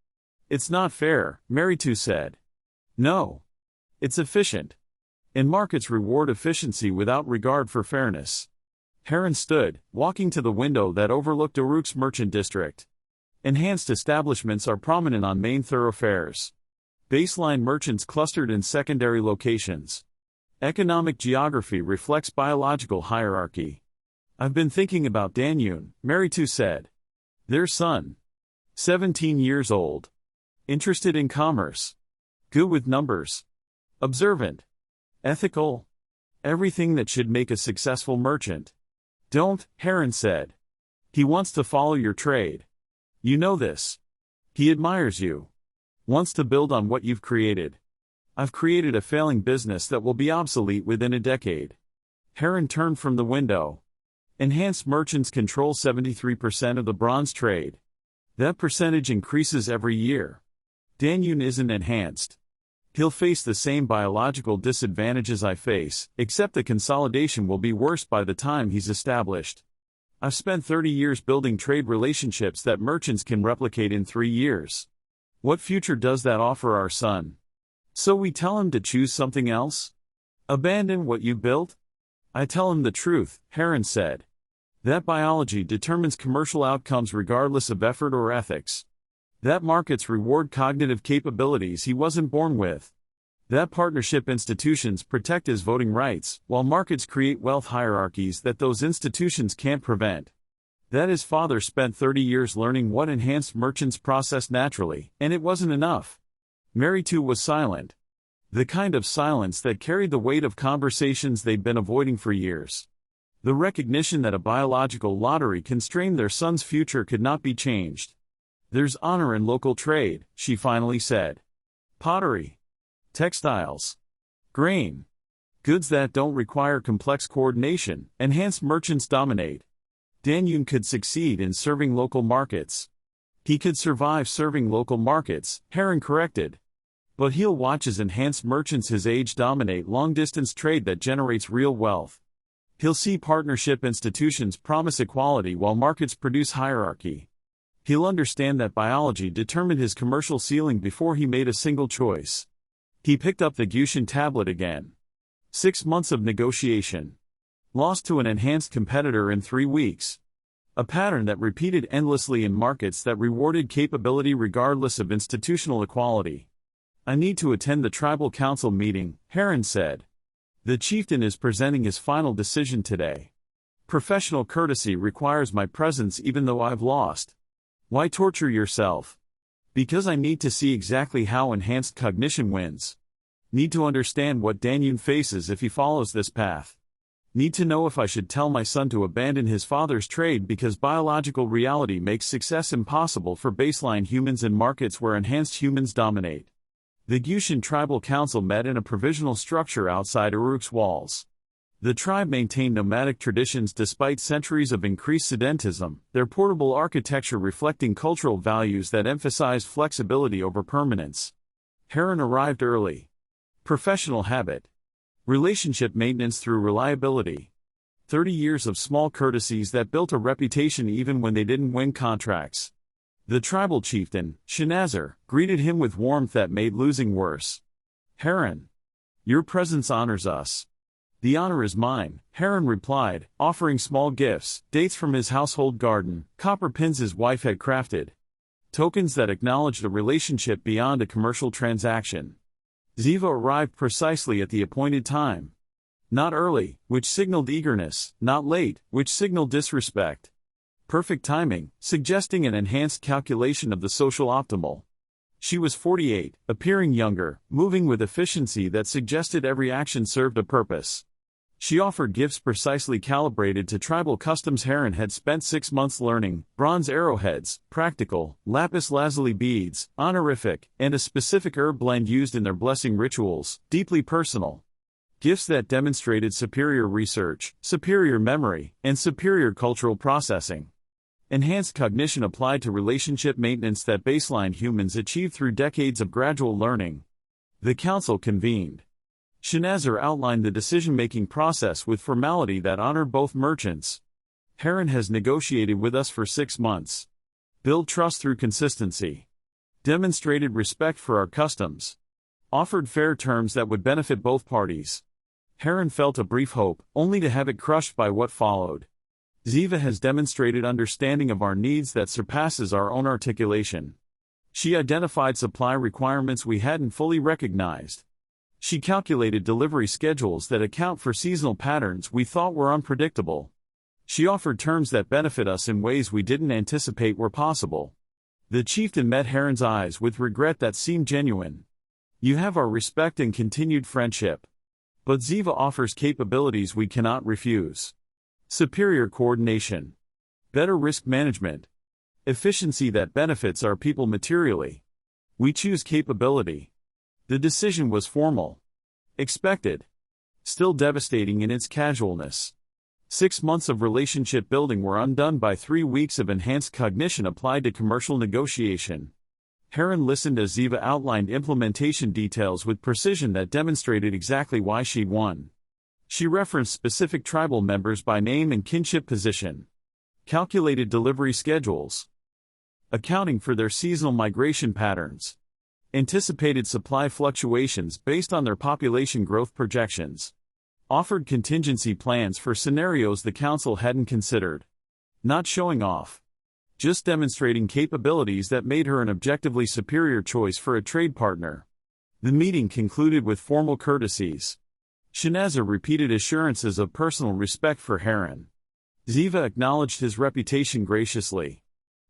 It's not fair, Meritu said. No. It's efficient. And markets reward efficiency without regard for fairness. Heron stood, walking to the window that overlooked Uruk's merchant district. Enhanced establishments are prominent on main thoroughfares. Baseline merchants clustered in secondary locations. Economic geography reflects biological hierarchy. I've been thinking about Danyun, Meritu said. Their son. 17 years old. Interested in commerce. Good with numbers. Observant. Ethical. Everything that should make a successful merchant. Don't, Heron said. He wants to follow your trade. You know this. He admires you. Wants to build on what you've created. I've created a failing business that will be obsolete within a decade. Heron turned from the window. Enhanced merchants control 73% of the bronze trade. That percentage increases every year. Danyun isn't enhanced. He'll face the same biological disadvantages I face, except the consolidation will be worse by the time he's established. I've spent 30 years building trade relationships that merchants can replicate in 3 years. What future does that offer our son? So we tell him to choose something else? Abandon what you built? I tell him the truth, Heron said. That biology determines commercial outcomes regardless of effort or ethics. That markets reward cognitive capabilities he wasn't born with. That partnership institutions protect his voting rights, while markets create wealth hierarchies that those institutions can't prevent. That his father spent 30 years learning what enhanced merchants process naturally, and it wasn't enough. Mary too was silent. The kind of silence that carried the weight of conversations they'd been avoiding for years. The recognition that a biological lottery constrained their son's future could not be changed. There's honor in local trade, she finally said. Pottery. Textiles. Grain. Goods that don't require complex coordination, enhanced merchants dominate. Danyun could succeed in serving local markets. He could survive serving local markets, Heron corrected. But he'll watch as enhanced merchants his age dominate long-distance trade that generates real wealth. He'll see partnership institutions promise equality while markets produce hierarchy. He'll understand that biology determined his commercial ceiling before he made a single choice. He picked up the Gushin tablet again. 6 months of negotiation. Lost to an enhanced competitor in 3 weeks. A pattern that repeated endlessly in markets that rewarded capability regardless of institutional equality. I need to attend the tribal council meeting, Heron said. The chieftain is presenting his final decision today. Professional courtesy requires my presence even though I've lost. Why torture yourself? Because I need to see exactly how enhanced cognition wins. Need to understand what Danyun faces if he follows this path. Need to know if I should tell my son to abandon his father's trade because biological reality makes success impossible for baseline humans in markets where enhanced humans dominate. The Gushin Tribal Council met in a provisional structure outside Uruk's walls. The tribe maintained nomadic traditions despite centuries of increased sedentism, their portable architecture reflecting cultural values that emphasized flexibility over permanence. Heron arrived early. Professional habit. Relationship maintenance through reliability. 30 years of small courtesies that built a reputation even when they didn't win contracts. The tribal chieftain, Shanazar, greeted him with warmth that made losing worse. Heron. Your presence honors us. The honor is mine, Heron replied, offering small gifts, dates from his household garden, copper pins his wife had crafted. Tokens that acknowledged a relationship beyond a commercial transaction. Ziva arrived precisely at the appointed time. Not early, which signaled eagerness, not late, which signaled disrespect. Perfect timing, suggesting an enhanced calculation of the social optimal. She was 48, appearing younger, moving with efficiency that suggested every action served a purpose. She offered gifts precisely calibrated to tribal customs Heron had spent 6 months learning: bronze arrowheads, practical, lapis lazuli beads, honorific, and a specific herb blend used in their blessing rituals, deeply personal. Gifts that demonstrated superior research, superior memory, and superior cultural processing. Enhanced cognition applied to relationship maintenance that baseline humans achieved through decades of gradual learning. The council convened. Shanazar outlined the decision-making process with formality that honored both merchants. Heron has negotiated with us for 6 months. Build trust through consistency. Demonstrated respect for our customs. Offered fair terms that would benefit both parties. Heron felt a brief hope, only to have it crushed by what followed. Ziva has demonstrated understanding of our needs that surpasses our own articulation. She identified supply requirements we hadn't fully recognized. She calculated delivery schedules that account for seasonal patterns we thought were unpredictable. She offered terms that benefit us in ways we didn't anticipate were possible. The chieftain met Heron's eyes with regret that seemed genuine. You have our respect and continued friendship. But Ziva offers capabilities we cannot refuse. Superior coordination. Better risk management. Efficiency that benefits our people materially. We choose capability. The decision was formal. Expected. Still devastating in its casualness. 6 months of relationship building were undone by 3 weeks of enhanced cognition applied to commercial negotiation. Heron listened as Ziva outlined implementation details with precision that demonstrated exactly why she'd won. She referenced specific tribal members by name and kinship position. calculated delivery schedules, accounting for their seasonal migration patterns, anticipated supply fluctuations based on their population growth projections, offered contingency plans for scenarios the council hadn't considered. Not showing off, just demonstrating capabilities that made her an objectively superior choice for a trade partner. The meeting concluded with formal courtesies. Shanazar repeated assurances of personal respect for Heron. Ziva acknowledged his reputation graciously.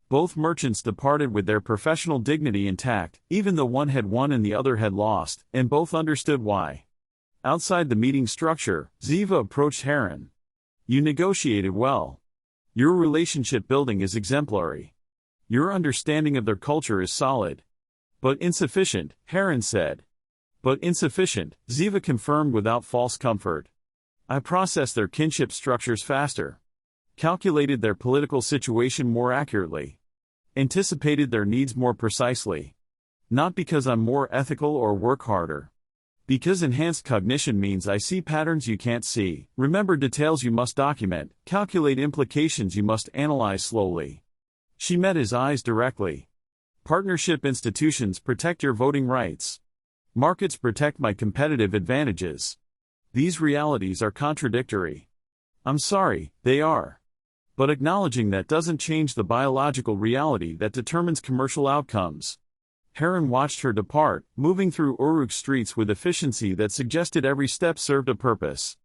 Both merchants departed with their professional dignity intact, even though one had won and the other had lost, and both understood why. Outside the meeting structure, Ziva approached Heron. "You negotiated well. Your relationship building is exemplary. Your understanding of their culture is solid." "But insufficient," Heron said. "But insufficient," Ziva confirmed without false comfort. "I processed their kinship structures faster. Calculated their political situation more accurately. Anticipated their needs more precisely. Not because I'm more ethical or work harder. Because enhanced cognition means I see patterns you can't see, remember details you must document, calculate implications you must analyze slowly." She met his eyes directly. "Partnership institutions protect your voting rights. Markets protect my competitive advantages. These realities are contradictory. I'm sorry, they are. But acknowledging that doesn't change the biological reality that determines commercial outcomes." Heron watched her depart, moving through Uruk streets with efficiency that suggested every step served a purpose.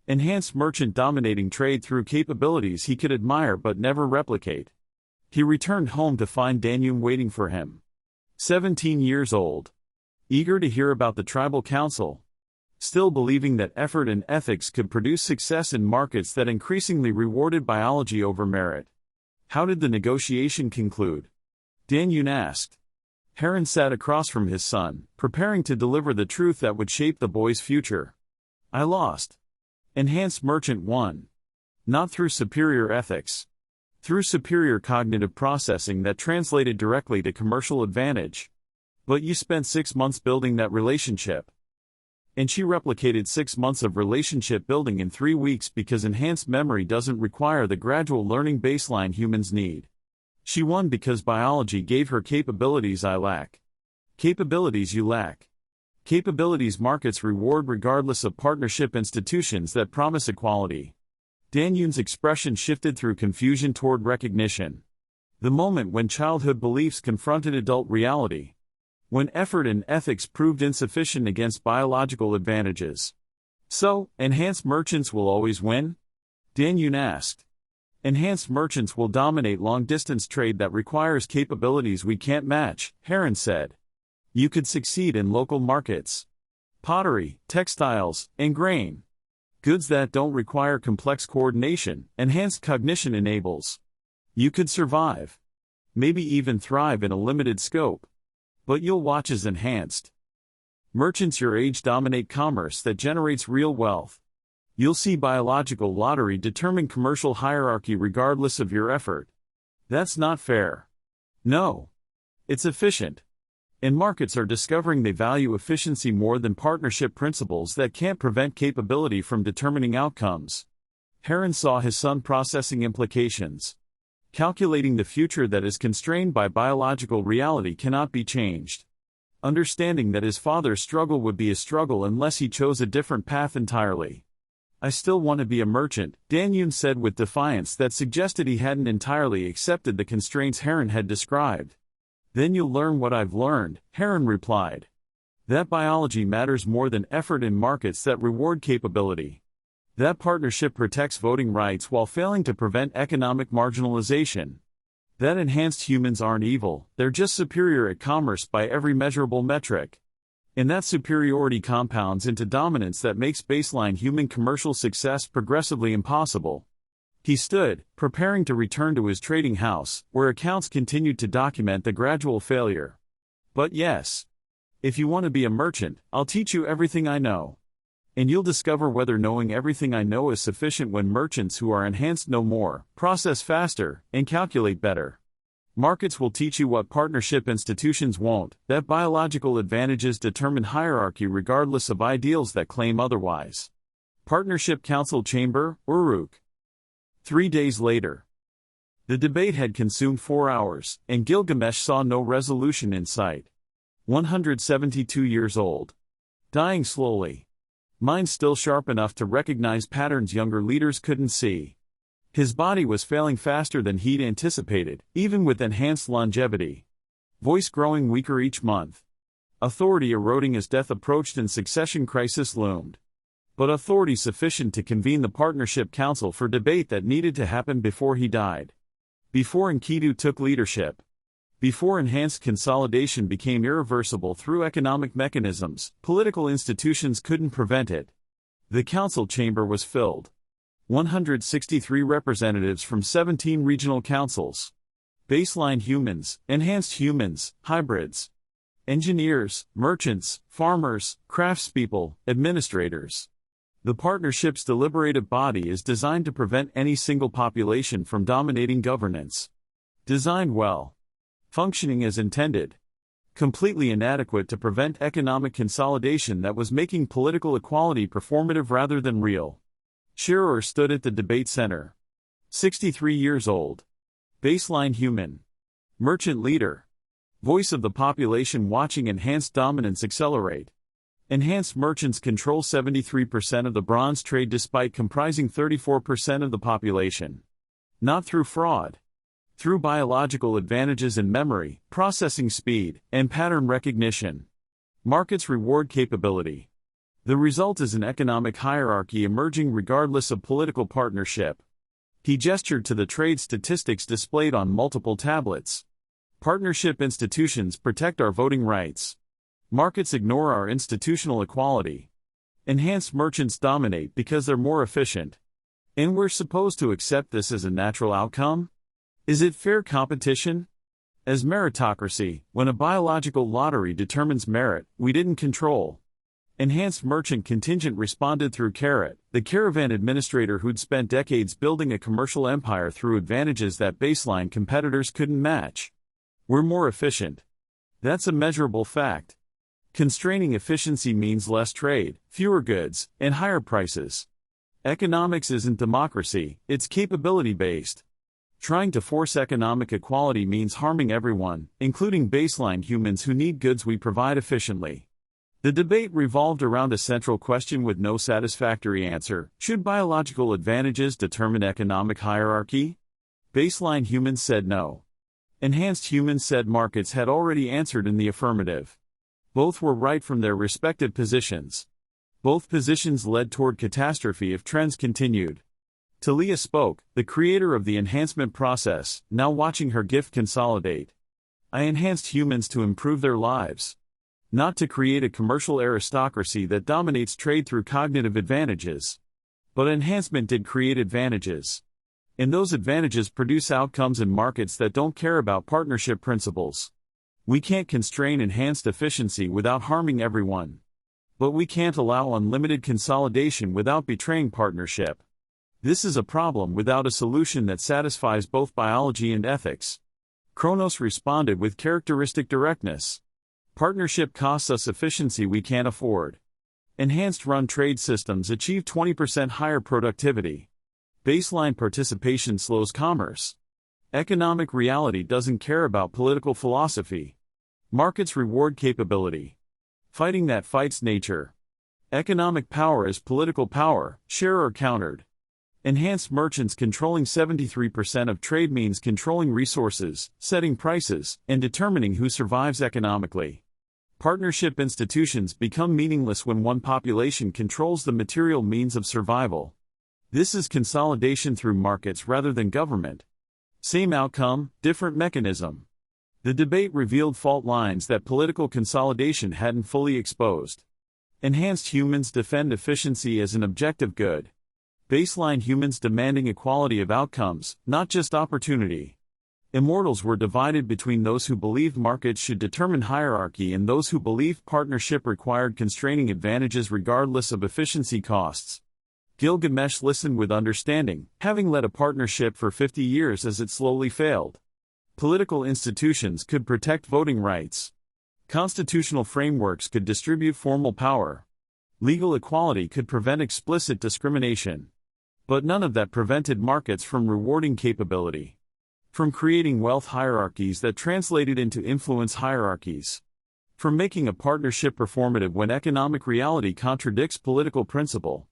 Enhanced merchant dominating trade through capabilities he could admire but never replicate. He returned home to find Danyun waiting for him. 17 years old. Eager to hear about the tribal council. Still believing that effort and ethics could produce success in markets that increasingly rewarded biology over merit. "How did the negotiation conclude?" Danyun asked. Heron sat across from his son, preparing to deliver the truth that would shape the boy's future. "I lost. Enhanced merchant won. Not through superior ethics. Through superior cognitive processing that translated directly to commercial advantage. But you spent 6 months building that relationship." And she replicated 6 months of relationship building in 3 weeks because enhanced memory doesn't require the gradual learning baseline humans need. She won because biology gave her capabilities I lack. Capabilities you lack. Capabilities markets reward regardless of partnership institutions that promise equality. Danyun's expression shifted through confusion toward recognition. The moment when childhood beliefs confronted adult reality. When effort and ethics proved insufficient against biological advantages. "So, enhanced merchants will always win?" Danyun asked. "Enhanced merchants will dominate long-distance trade that requires capabilities we can't match," Heron said. "You could succeed in local markets. Pottery, textiles, and grain. Goods that don't require complex coordination, enhanced cognition enables. You could survive. Maybe even thrive in a limited scope. But you'll watch as enhanced merchants your age dominate commerce that generates real wealth. You'll see biological lottery determine commercial hierarchy regardless of your effort. That's not fair. No. It's efficient. And markets are discovering they value efficiency more than partnership principles that can't prevent capability from determining outcomes." Heron saw his son processing implications. Calculating the future that is constrained by biological reality cannot be changed. Understanding that his father's struggle would be a struggle unless he chose a different path entirely. "I still want to be a merchant," Danyun said with defiance that suggested he hadn't entirely accepted the constraints Heron had described. "Then you'll learn what I've learned," Heron replied. "That biology matters more than effort in markets that reward capability. That partnership protects voting rights while failing to prevent economic marginalization. That enhanced humans aren't evil, they're just superior at commerce by every measurable metric. And that superiority compounds into dominance that makes baseline human commercial success progressively impossible." He stood, preparing to return to his trading house, where accounts continued to document the gradual failure. "But yes. If you want to be a merchant, I'll teach you everything I know. And you'll discover whether knowing everything I know is sufficient when merchants who are enhanced know more, process faster, and calculate better. Markets will teach you what partnership institutions won't, that biological advantages determine hierarchy regardless of ideals that claim otherwise." Partnership Council Chamber, Uruk. 3 days later. The debate had consumed 4 hours, and Gilgamesh saw no resolution in sight. 172 years old. Dying slowly. Mind still sharp enough to recognize patterns younger leaders couldn't see. His body was failing faster than he'd anticipated, even with enhanced longevity. Voice growing weaker each month. Authority eroding as death approached and succession crisis loomed. But authority sufficient to convene the partnership council for debate that needed to happen before he died. Before Enkidu took leadership. Before enhanced consolidation became irreversible through economic mechanisms, political institutions couldn't prevent it. The council chamber was filled. 163 representatives from 17 regional councils. Baseline humans, enhanced humans, hybrids. Engineers, merchants, farmers, craftspeople, administrators. The partnership's deliberative body is designed to prevent any single population from dominating governance. Designed well. Functioning as intended. Completely inadequate to prevent economic consolidation that was making political equality performative rather than real. Scherer stood at the debate center. 63 years old. Baseline human. Merchant leader. Voice of the population watching enhanced dominance accelerate. Enhanced merchants control 73% of the bronze trade despite comprising 34% of the population. Not through fraud. Through biological advantages in memory, processing speed, and pattern recognition. Markets reward capability. The result is an economic hierarchy emerging regardless of political partnership. He gestured to the trade statistics displayed on multiple tablets. Partnership institutions protect our voting rights. Markets ignore our institutional equality. Enhanced merchants dominate because they're more efficient. And we're supposed to accept this as a natural outcome? Is it fair competition? As meritocracy, when a biological lottery determines merit, we didn't control. Enhanced merchant contingent responded through Carrot, the caravan administrator who'd spent decades building a commercial empire through advantages that baseline competitors couldn't match. We're more efficient. That's a measurable fact. Constraining efficiency means less trade, fewer goods, and higher prices. Economics isn't democracy, it's capability-based. Trying to force economic equality means harming everyone, including baseline humans who need goods we provide efficiently. The debate revolved around a central question with no satisfactory answer: should biological advantages determine economic hierarchy? Baseline humans said no. Enhanced humans said markets had already answered in the affirmative. Both were right from their respective positions. Both positions led toward catastrophe if trends continued. Talia spoke, the creator of the enhancement process, now watching her gift consolidate. I enhanced humans to improve their lives. Not to create a commercial aristocracy that dominates trade through cognitive advantages. But enhancement did create advantages. And those advantages produce outcomes in markets that don't care about partnership principles. We can't constrain enhanced efficiency without harming everyone. But we can't allow unlimited consolidation without betraying partnership. This is a problem without a solution that satisfies both biology and ethics. Kronos responded with characteristic directness. Partnership costs us efficiency we can't afford. Enhanced run trade systems achieve 20% higher productivity. Baseline participation slows commerce. Economic reality doesn't care about political philosophy. Markets reward capability. Fighting that fights nature. Economic power is political power, Scherer countered. Enhanced merchants controlling 73% of trade means controlling resources, setting prices, and determining who survives economically. Partnership institutions become meaningless when one population controls the material means of survival. This is consolidation through markets rather than government. Same outcome, different mechanism. The debate revealed fault lines that political consolidation hadn't fully exposed. Enhanced humans defend efficiency as an objective good. Baseline humans demanding equality of outcomes, not just opportunity. Immortals were divided between those who believed markets should determine hierarchy and those who believed partnership required constraining advantages regardless of efficiency costs. Gilgamesh listened with understanding, having led a partnership for 50 years as it slowly failed. Political institutions could protect voting rights. Constitutional frameworks could distribute formal power. Legal equality could prevent explicit discrimination. But none of that prevented markets from rewarding capability. From creating wealth hierarchies that translated into influence hierarchies. From making a partnership performative when economic reality contradicts political principle.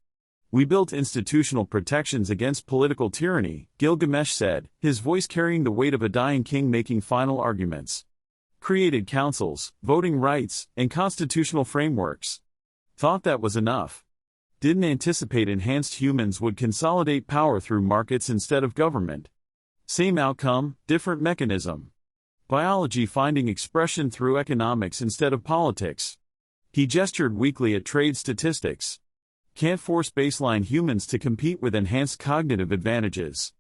We built institutional protections against political tyranny, Gilgamesh said, his voice carrying the weight of a dying king making final arguments. Created councils, voting rights, and constitutional frameworks. Thought that was enough. Didn't anticipate enhanced humans would consolidate power through markets instead of government. Same outcome, different mechanism. Biology finding expression through economics instead of politics. He gestured weakly at trade statistics. Can't force baseline humans to compete with enhanced cognitive advantages.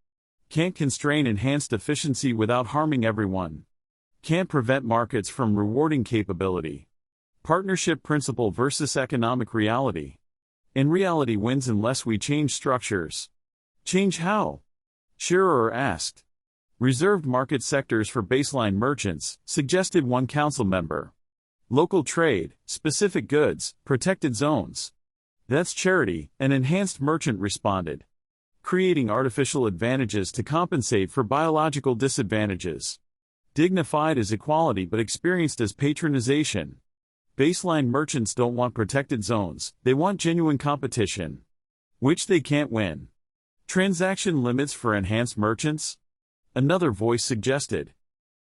Can't constrain enhanced efficiency without harming everyone. Can't prevent markets from rewarding capability. Partnership principle versus economic reality. And reality wins unless we change structures. Change how? Shearer asked. Reserved market sectors for baseline merchants, suggested one council member. Local trade, specific goods, protected zones. That's charity, an enhanced merchant responded. Creating artificial advantages to compensate for biological disadvantages. Dignified as equality but experienced as patronization. Baseline merchants don't want protected zones, they want genuine competition. Which they can't win. Transaction limits for enhanced merchants? Another voice suggested.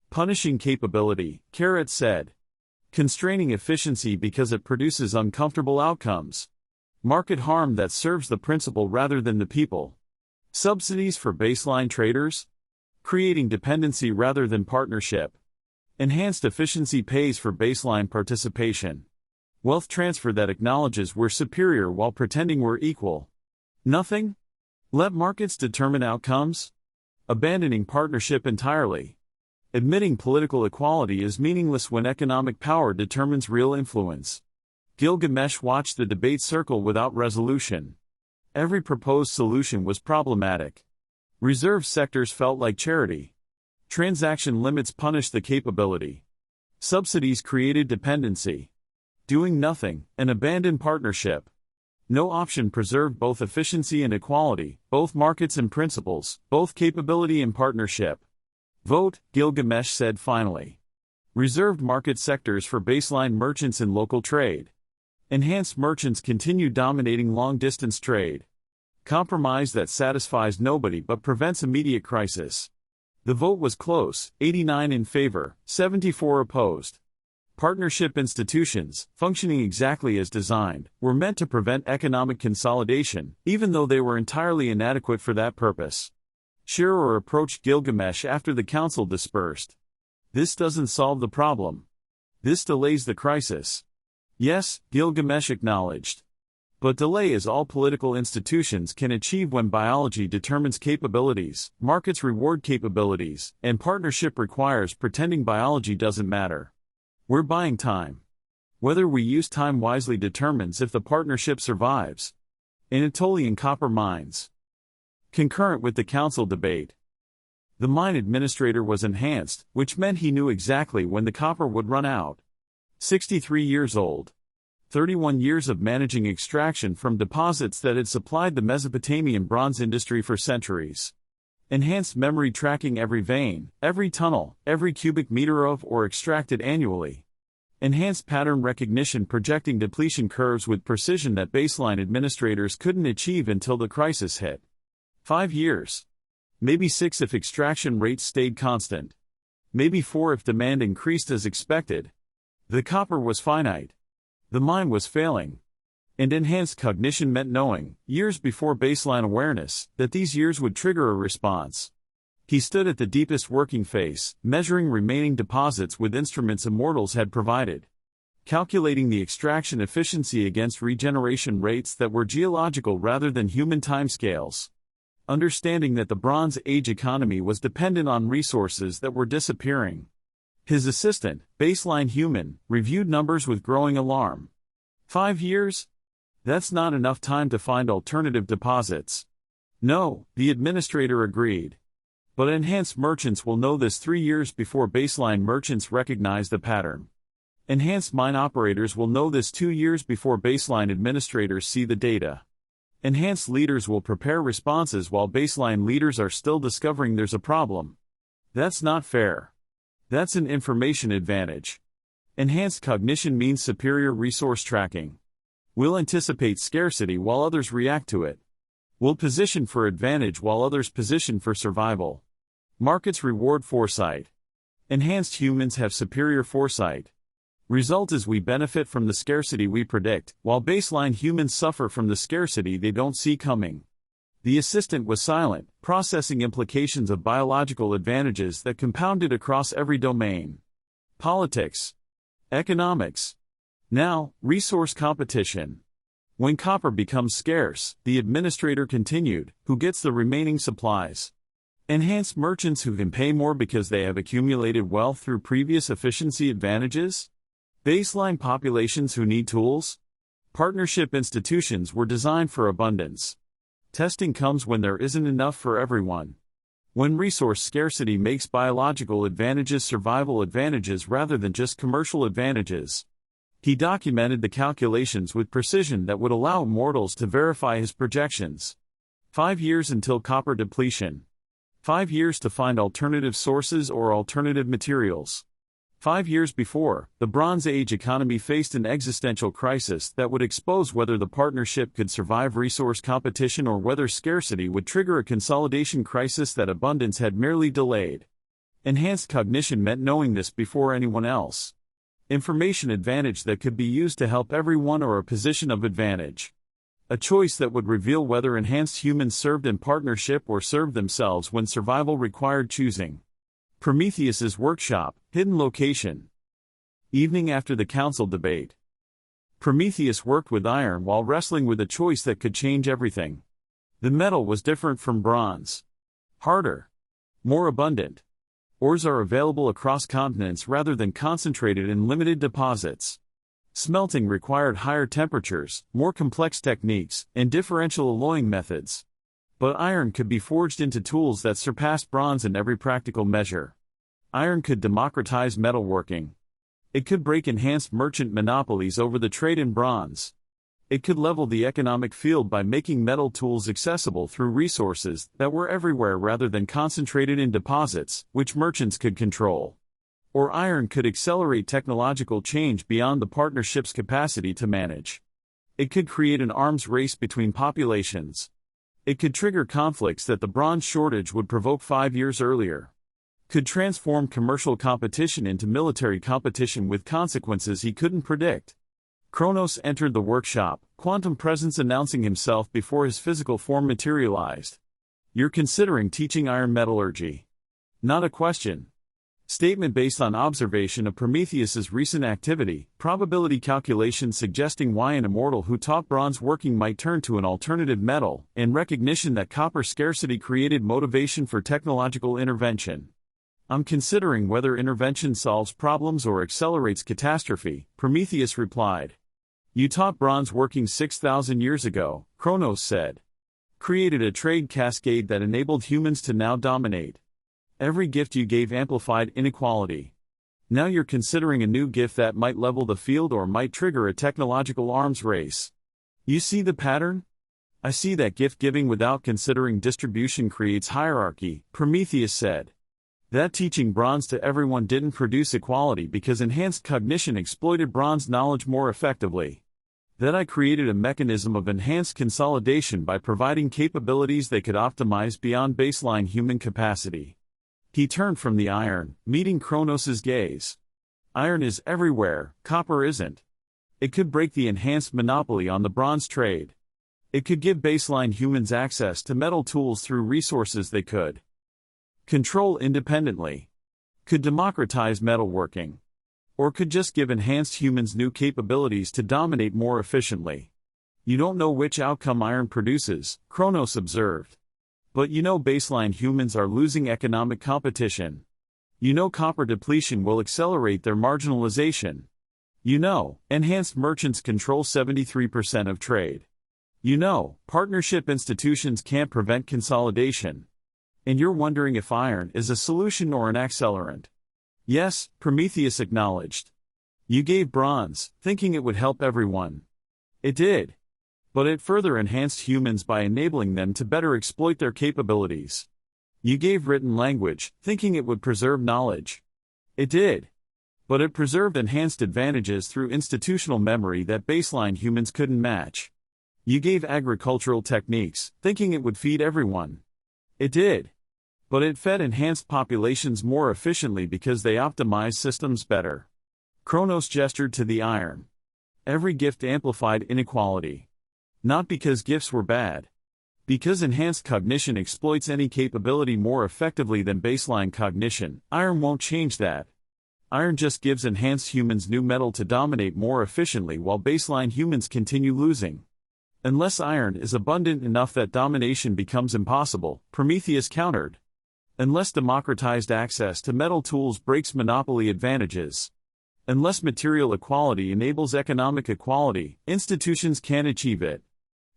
Punishing capability, Carrot said. Constraining efficiency because it produces uncomfortable outcomes. Market harm that serves the principle rather than the people. Subsidies for baseline traders? Creating dependency rather than partnership. Enhanced efficiency pays for baseline participation. Wealth transfer that acknowledges we're superior while pretending we're equal. Nothing? Let markets determine outcomes? Abandoning partnership entirely. Admitting political equality is meaningless when economic power determines real influence. Gilgamesh watched the debate circle without resolution. Every proposed solution was problematic. Reserved sectors felt like charity. Transaction limits punished the capability. Subsidies created dependency. Doing nothing, an abandoned partnership. No option preserved both efficiency and equality, both markets and principles, both capability and partnership. Vote, Gilgamesh said finally. Reserved market sectors for baseline merchants in local trade. Enhanced merchants continue dominating long-distance trade. Compromise that satisfies nobody but prevents immediate crisis. The vote was close, 89 in favor, 74 opposed. Partnership institutions, functioning exactly as designed, were meant to prevent economic consolidation, even though they were entirely inadequate for that purpose. Shearer approached Gilgamesh after the council dispersed. This doesn't solve the problem. This delays the crisis. Yes, Gilgamesh acknowledged. But delay is all political institutions can achieve when biology determines capabilities, markets reward capabilities, and partnership requires pretending biology doesn't matter. We're buying time. Whether we use time wisely determines if the partnership survives. Anatolian copper mines. Concurrent with the council debate. The mine administrator was enhanced, which meant he knew exactly when the copper would run out. 63 years old. 31 years of managing extraction from deposits that had supplied the Mesopotamian bronze industry for centuries. Enhanced memory tracking every vein, every tunnel, every cubic meter of or extracted annually. Enhanced pattern recognition projecting depletion curves with precision that baseline administrators couldn't achieve until the crisis hit. 5 years. Maybe 6 if extraction rates stayed constant. Maybe 4 if demand increased as expected. The copper was finite. The mine was failing. And enhanced cognition meant knowing, years before baseline awareness, that these years would trigger a response. He stood at the deepest working face, measuring remaining deposits with instruments immortals had provided. Calculating the extraction efficiency against regeneration rates that were geological rather than human timescales. Understanding that the Bronze Age economy was dependent on resources that were disappearing. His assistant, baseline human, reviewed numbers with growing alarm. 5 years? That's not enough time to find alternative deposits. No, the administrator agreed. But enhanced merchants will know this 3 years before baseline merchants recognize the pattern. Enhanced mine operators will know this 2 years before baseline administrators see the data. Enhanced leaders will prepare responses while baseline leaders are still discovering there's a problem. That's not fair. That's an information advantage. Enhanced cognition means superior resource tracking. We'll anticipate scarcity while others react to it. We'll position for advantage while others position for survival. Markets reward foresight. Enhanced humans have superior foresight. Result is we benefit from the scarcity we predict, while baseline humans suffer from the scarcity they don't see coming. The assistant was silent, processing implications of biological advantages that compounded across every domain. Politics. Economics. Now, resource competition. When copper becomes scarce, the administrator continued, who gets the remaining supplies? Enhanced merchants who can pay more because they have accumulated wealth through previous efficiency advantages? Baseline populations who need tools? Partnership institutions were designed for abundance. Testing comes when there isn't enough for everyone. When resource scarcity makes biological advantages survival advantages rather than just commercial advantages. He documented the calculations with precision that would allow mortals to verify his projections. 5 years until copper depletion. 5 years to find alternative sources or alternative materials. 5 years before, the Bronze Age economy faced an existential crisis that would expose whether the partnership could survive resource competition or whether scarcity would trigger a consolidation crisis that abundance had merely delayed. Enhanced cognition meant knowing this before anyone else. Information advantage that could be used to help everyone or a position of advantage. A choice that would reveal whether enhanced humans served in partnership or served themselves when survival required choosing. Prometheus's workshop, hidden location. Evening after the council debate. Prometheus worked with iron while wrestling with a choice that could change everything. The metal was different from bronze. Harder. More abundant. Ores are available across continents rather than concentrated in limited deposits. Smelting required higher temperatures, more complex techniques, and differential alloying methods. But iron could be forged into tools that surpassed bronze in every practical measure. Iron could democratize metalworking. It could break enhanced merchant monopolies over the trade in bronze. It could level the economic field by making metal tools accessible through resources that were everywhere rather than concentrated in deposits, which merchants could control. Or iron could accelerate technological change beyond the partnership's capacity to manage. It could create an arms race between populations. It could trigger conflicts that the bronze shortage would provoke 5 years earlier. Could transform commercial competition into military competition with consequences he couldn't predict. Kronos entered the workshop, quantum presence announcing himself before his physical form materialized. You're considering teaching iron metallurgy. Not a question. Statement based on observation of Prometheus's recent activity, probability calculation suggesting why an immortal who taught bronze working might turn to an alternative metal, and recognition that copper scarcity created motivation for technological intervention. I'm considering whether intervention solves problems or accelerates catastrophe, Prometheus replied. You taught bronze working 6,000 years ago, Kronos said. Created a trade cascade that enabled humans to now dominate. Every gift you gave amplified inequality. Now you're considering a new gift that might level the field or might trigger a technological arms race. You see the pattern? I see that gift giving without considering distribution creates hierarchy, Prometheus said. That teaching bronze to everyone didn't produce equality because enhanced cognition exploited bronze knowledge more effectively. That I created a mechanism of enhanced consolidation by providing capabilities they could optimize beyond baseline human capacity. He turned from the iron, meeting Kronos' gaze. Iron is everywhere, copper isn't. It could break the enhanced monopoly on the bronze trade. It could give baseline humans access to metal tools through resources they could control independently. Could democratize metalworking. Or could just give enhanced humans new capabilities to dominate more efficiently. You don't know which outcome iron produces, Kronos observed. But you know baseline humans are losing economic competition. You know copper depletion will accelerate their marginalization. You know, enhanced merchants control 73% of trade. You know, partnership institutions can't prevent consolidation. And you're wondering if iron is a solution or an accelerant. Yes, Prometheus acknowledged. You gave bronze, thinking it would help everyone. It did. But it further enhanced humans by enabling them to better exploit their capabilities. You gave written language, thinking it would preserve knowledge. It did. But it preserved enhanced advantages through institutional memory that baseline humans couldn't match. You gave agricultural techniques, thinking it would feed everyone. It did. But it fed enhanced populations more efficiently because they optimized systems better. Kronos gestured to the iron. Every gift amplified inequality. Not because gifts were bad. Because enhanced cognition exploits any capability more effectively than baseline cognition, iron won't change that. Iron just gives enhanced humans new metal to dominate more efficiently while baseline humans continue losing. Unless iron is abundant enough that domination becomes impossible, Prometheus countered. Unless democratized access to metal tools breaks monopoly advantages. Unless material equality enables economic equality, institutions can't achieve it.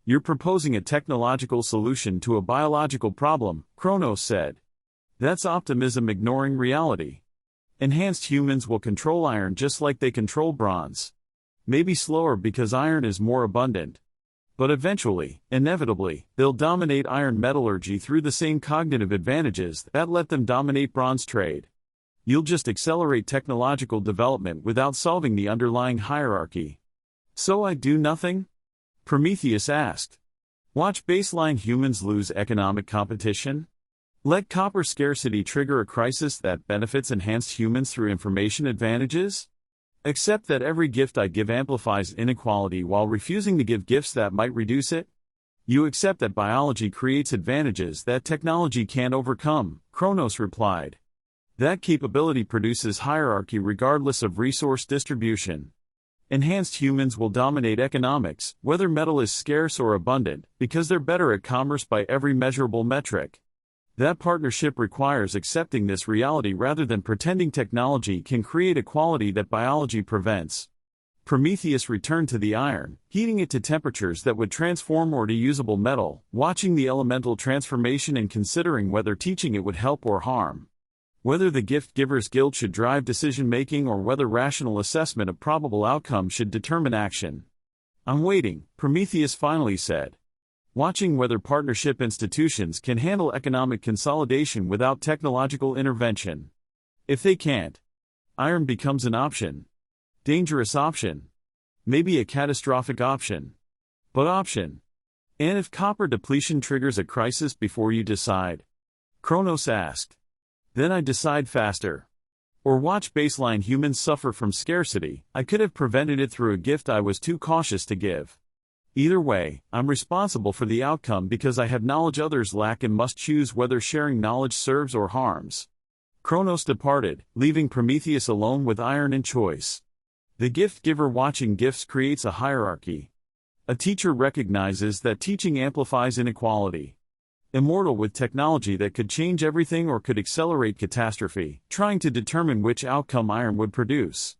You're proposing a technological solution to a biological problem, Kronos said. That's optimism ignoring reality. Enhanced humans will control iron just like they control bronze. Maybe slower because iron is more abundant. But eventually, inevitably, they'll dominate iron metallurgy through the same cognitive advantages that let them dominate bronze trade. You'll just accelerate technological development without solving the underlying hierarchy. So I do nothing? Prometheus asked. Watch baseline humans lose economic competition? Let copper scarcity trigger a crisis that benefits enhanced humans through information advantages? Accept that every gift I give amplifies inequality while refusing to give gifts that might reduce it? You accept that biology creates advantages that technology can't overcome, Kronos replied. That capability produces hierarchy regardless of resource distribution. Enhanced humans will dominate economics, whether metal is scarce or abundant, because they're better at commerce by every measurable metric. That partnership requires accepting this reality rather than pretending technology can create equality that biology prevents. Prometheus returned to the iron, heating it to temperatures that would transform ore to usable metal, watching the elemental transformation and considering whether teaching it would help or harm. Whether the gift giver's guilt should drive decision-making or whether rational assessment of probable outcomes should determine action. I'm waiting, Prometheus finally said. Watching whether partnership institutions can handle economic consolidation without technological intervention. If they can't, iron becomes an option. Dangerous option. Maybe a catastrophic option. But option. And if copper depletion triggers a crisis before you decide? Kronos asked. Then I decide faster. Or watch baseline humans suffer from scarcity. I could have prevented it through a gift I was too cautious to give. Either way, I'm responsible for the outcome because I have knowledge others lack and must choose whether sharing knowledge serves or harms. Kronos departed, leaving Prometheus alone with iron and choice. The gift giver watching gifts creates a hierarchy. A teacher recognizes that teaching amplifies inequality. Immortal with technology that could change everything or could accelerate catastrophe, trying to determine which outcome iron would produce.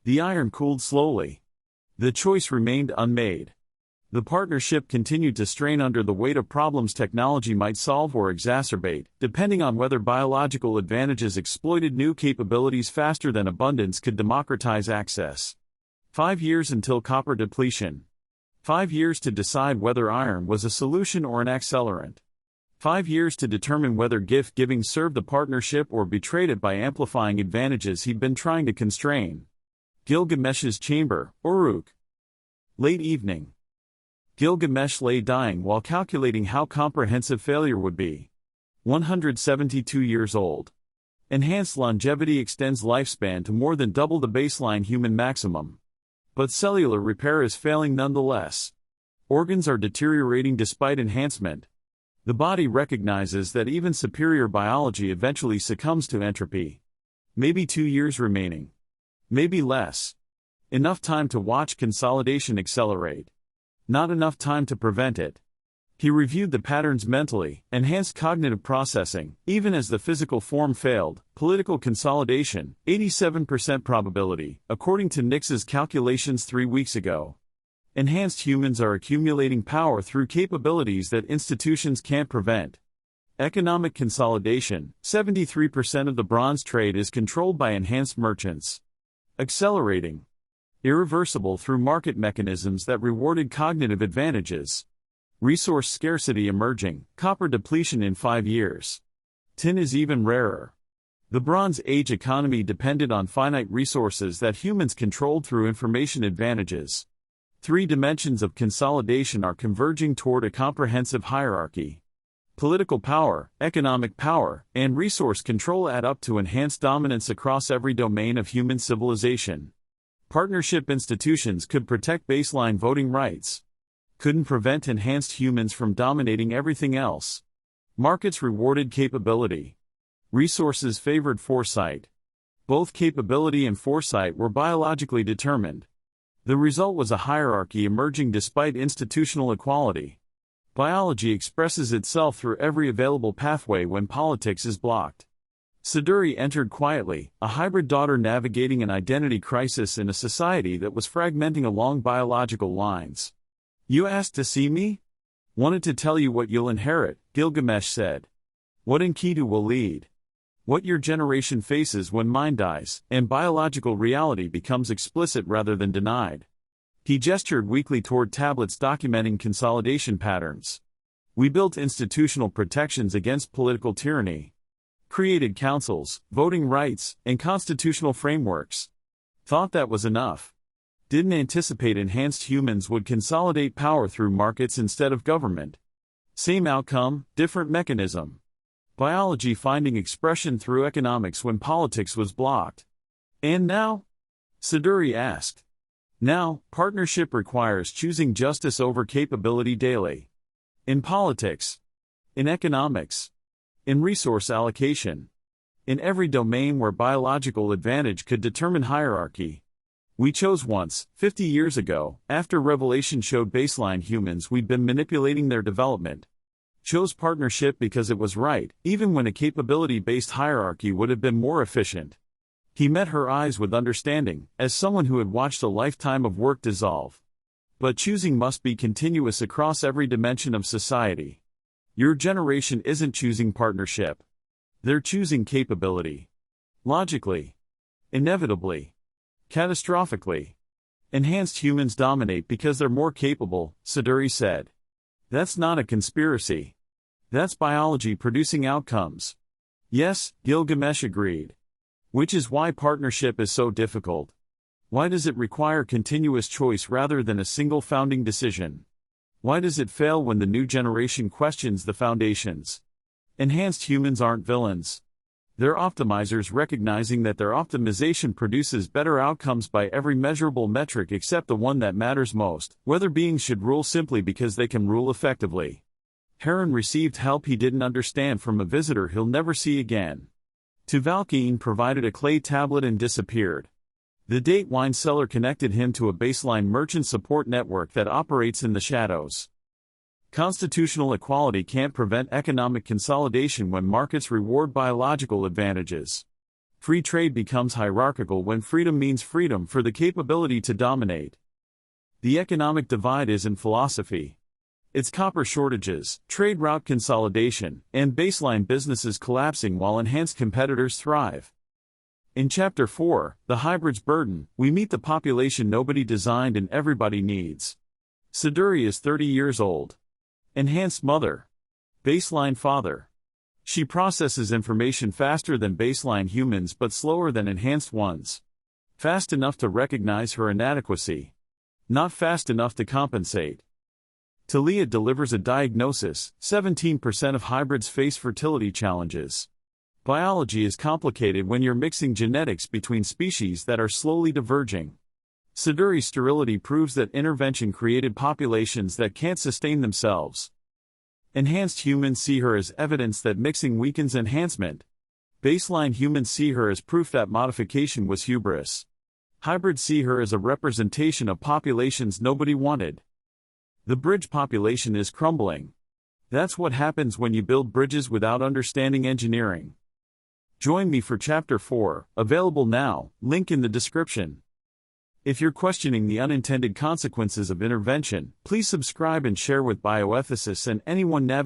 The iron cooled slowly. The choice remained unmade. The partnership continued to strain under the weight of problems technology might solve or exacerbate, depending on whether biological advantages exploited new capabilities faster than abundance could democratize access. 5 years until copper depletion. 5 years to decide whether iron was a solution or an accelerant. 5 years to determine whether gift-giving served the partnership or betrayed it by amplifying advantages he'd been trying to constrain. Gilgamesh's chamber, Uruk. Late evening. Gilgamesh lay dying while calculating how comprehensive failure would be. 172 years old. Enhanced longevity extends lifespan to more than double the baseline human maximum. But cellular repair is failing nonetheless. Organs are deteriorating despite enhancement. The body recognizes that even superior biology eventually succumbs to entropy. Maybe 2 years remaining. Maybe less. Enough time to watch consolidation accelerate. Not enough time to prevent it. He reviewed the patterns mentally, enhanced cognitive processing, even as the physical form failed. Political consolidation, 87% probability, according to Nix's calculations 3 weeks ago. Enhanced humans are accumulating power through capabilities that institutions can't prevent. Economic consolidation, 73% of the bronze trade is controlled by enhanced merchants. Accelerating. Irreversible through market mechanisms that rewarded cognitive advantages. Resource scarcity emerging, copper depletion in 5 years. Tin is even rarer. The Bronze Age economy depended on finite resources that humans controlled through information advantages. Three dimensions of consolidation are converging toward a comprehensive hierarchy. Political power, economic power, and resource control add up to enhanced dominance across every domain of human civilization. Partnership institutions could protect baseline voting rights. Couldn't prevent enhanced humans from dominating everything else. Markets rewarded capability. Resources favored foresight. Both capability and foresight were biologically determined. The result was a hierarchy emerging despite institutional equality. Biology expresses itself through every available pathway when politics is blocked. Siduri entered quietly, a hybrid daughter navigating an identity crisis in a society that was fragmenting along biological lines. "You asked to see me? Wanted to tell you what you'll inherit," Gilgamesh said. "What Enkidu will lead. What your generation faces when mine dies, and biological reality becomes explicit rather than denied." He gestured weakly toward tablets documenting consolidation patterns. "We built institutional protections against political tyranny. Created councils, voting rights, and constitutional frameworks. Thought that was enough. Didn't anticipate enhanced humans would consolidate power through markets instead of government. Same outcome, different mechanism. Biology finding expression through economics when politics was blocked. And now?" Siduri asked. "Now, partnership requires choosing justice over capability daily. In politics. In economics. In resource allocation. In every domain where biological advantage could determine hierarchy. We chose once, 50 years ago, after revelation showed baseline humans we'd been manipulating their development. Chose partnership because it was right, even when a capability-based hierarchy would have been more efficient." He met her eyes with understanding, as someone who had watched a lifetime of work dissolve. "But choosing must be continuous across every dimension of society. Your generation isn't choosing partnership. They're choosing capability. Logically. Inevitably. Catastrophically. Enhanced humans dominate because they're more capable," Siduri said. "That's not a conspiracy. That's biology producing outcomes." "Yes," Gilgamesh agreed. "Which is why partnership is so difficult. Why does it require continuous choice rather than a single founding decision? Why does it fail when the new generation questions the foundations? Enhanced humans aren't villains. They're optimizers recognizing that their optimization produces better outcomes by every measurable metric except the one that matters most, whether beings should rule simply because they can rule effectively." Heron received help he didn't understand from a visitor he'll never see again. Tuvalkiin provided a clay tablet and disappeared. The date wine seller connected him to a baseline merchant support network that operates in the shadows. Constitutional equality can't prevent economic consolidation when markets reward biological advantages. Free trade becomes hierarchical when freedom means freedom for the capability to dominate. The economic divide isn't philosophy. It's copper shortages, trade route consolidation, and baseline businesses collapsing while enhanced competitors thrive. In Chapter 4, The Hybrid's Burden, we meet the population nobody designed and everybody needs. Siduri is 30 years old. Enhanced mother. Baseline father. She processes information faster than baseline humans but slower than enhanced ones. Fast enough to recognize her inadequacy. Not fast enough to compensate. Talia delivers a diagnosis: 17% of hybrids face fertility challenges. Biology is complicated when you're mixing genetics between species that are slowly diverging. Siduri's sterility proves that intervention created populations that can't sustain themselves. Enhanced humans see her as evidence that mixing weakens enhancement. Baseline humans see her as proof that modification was hubris. Hybrids see her as a representation of populations nobody wanted. The bridge population is crumbling. That's what happens when you build bridges without understanding engineering. Join me for Chapter 4, available now, link in the description. If you're questioning the unintended consequences of intervention, please subscribe and share with bioethicists and anyone navigating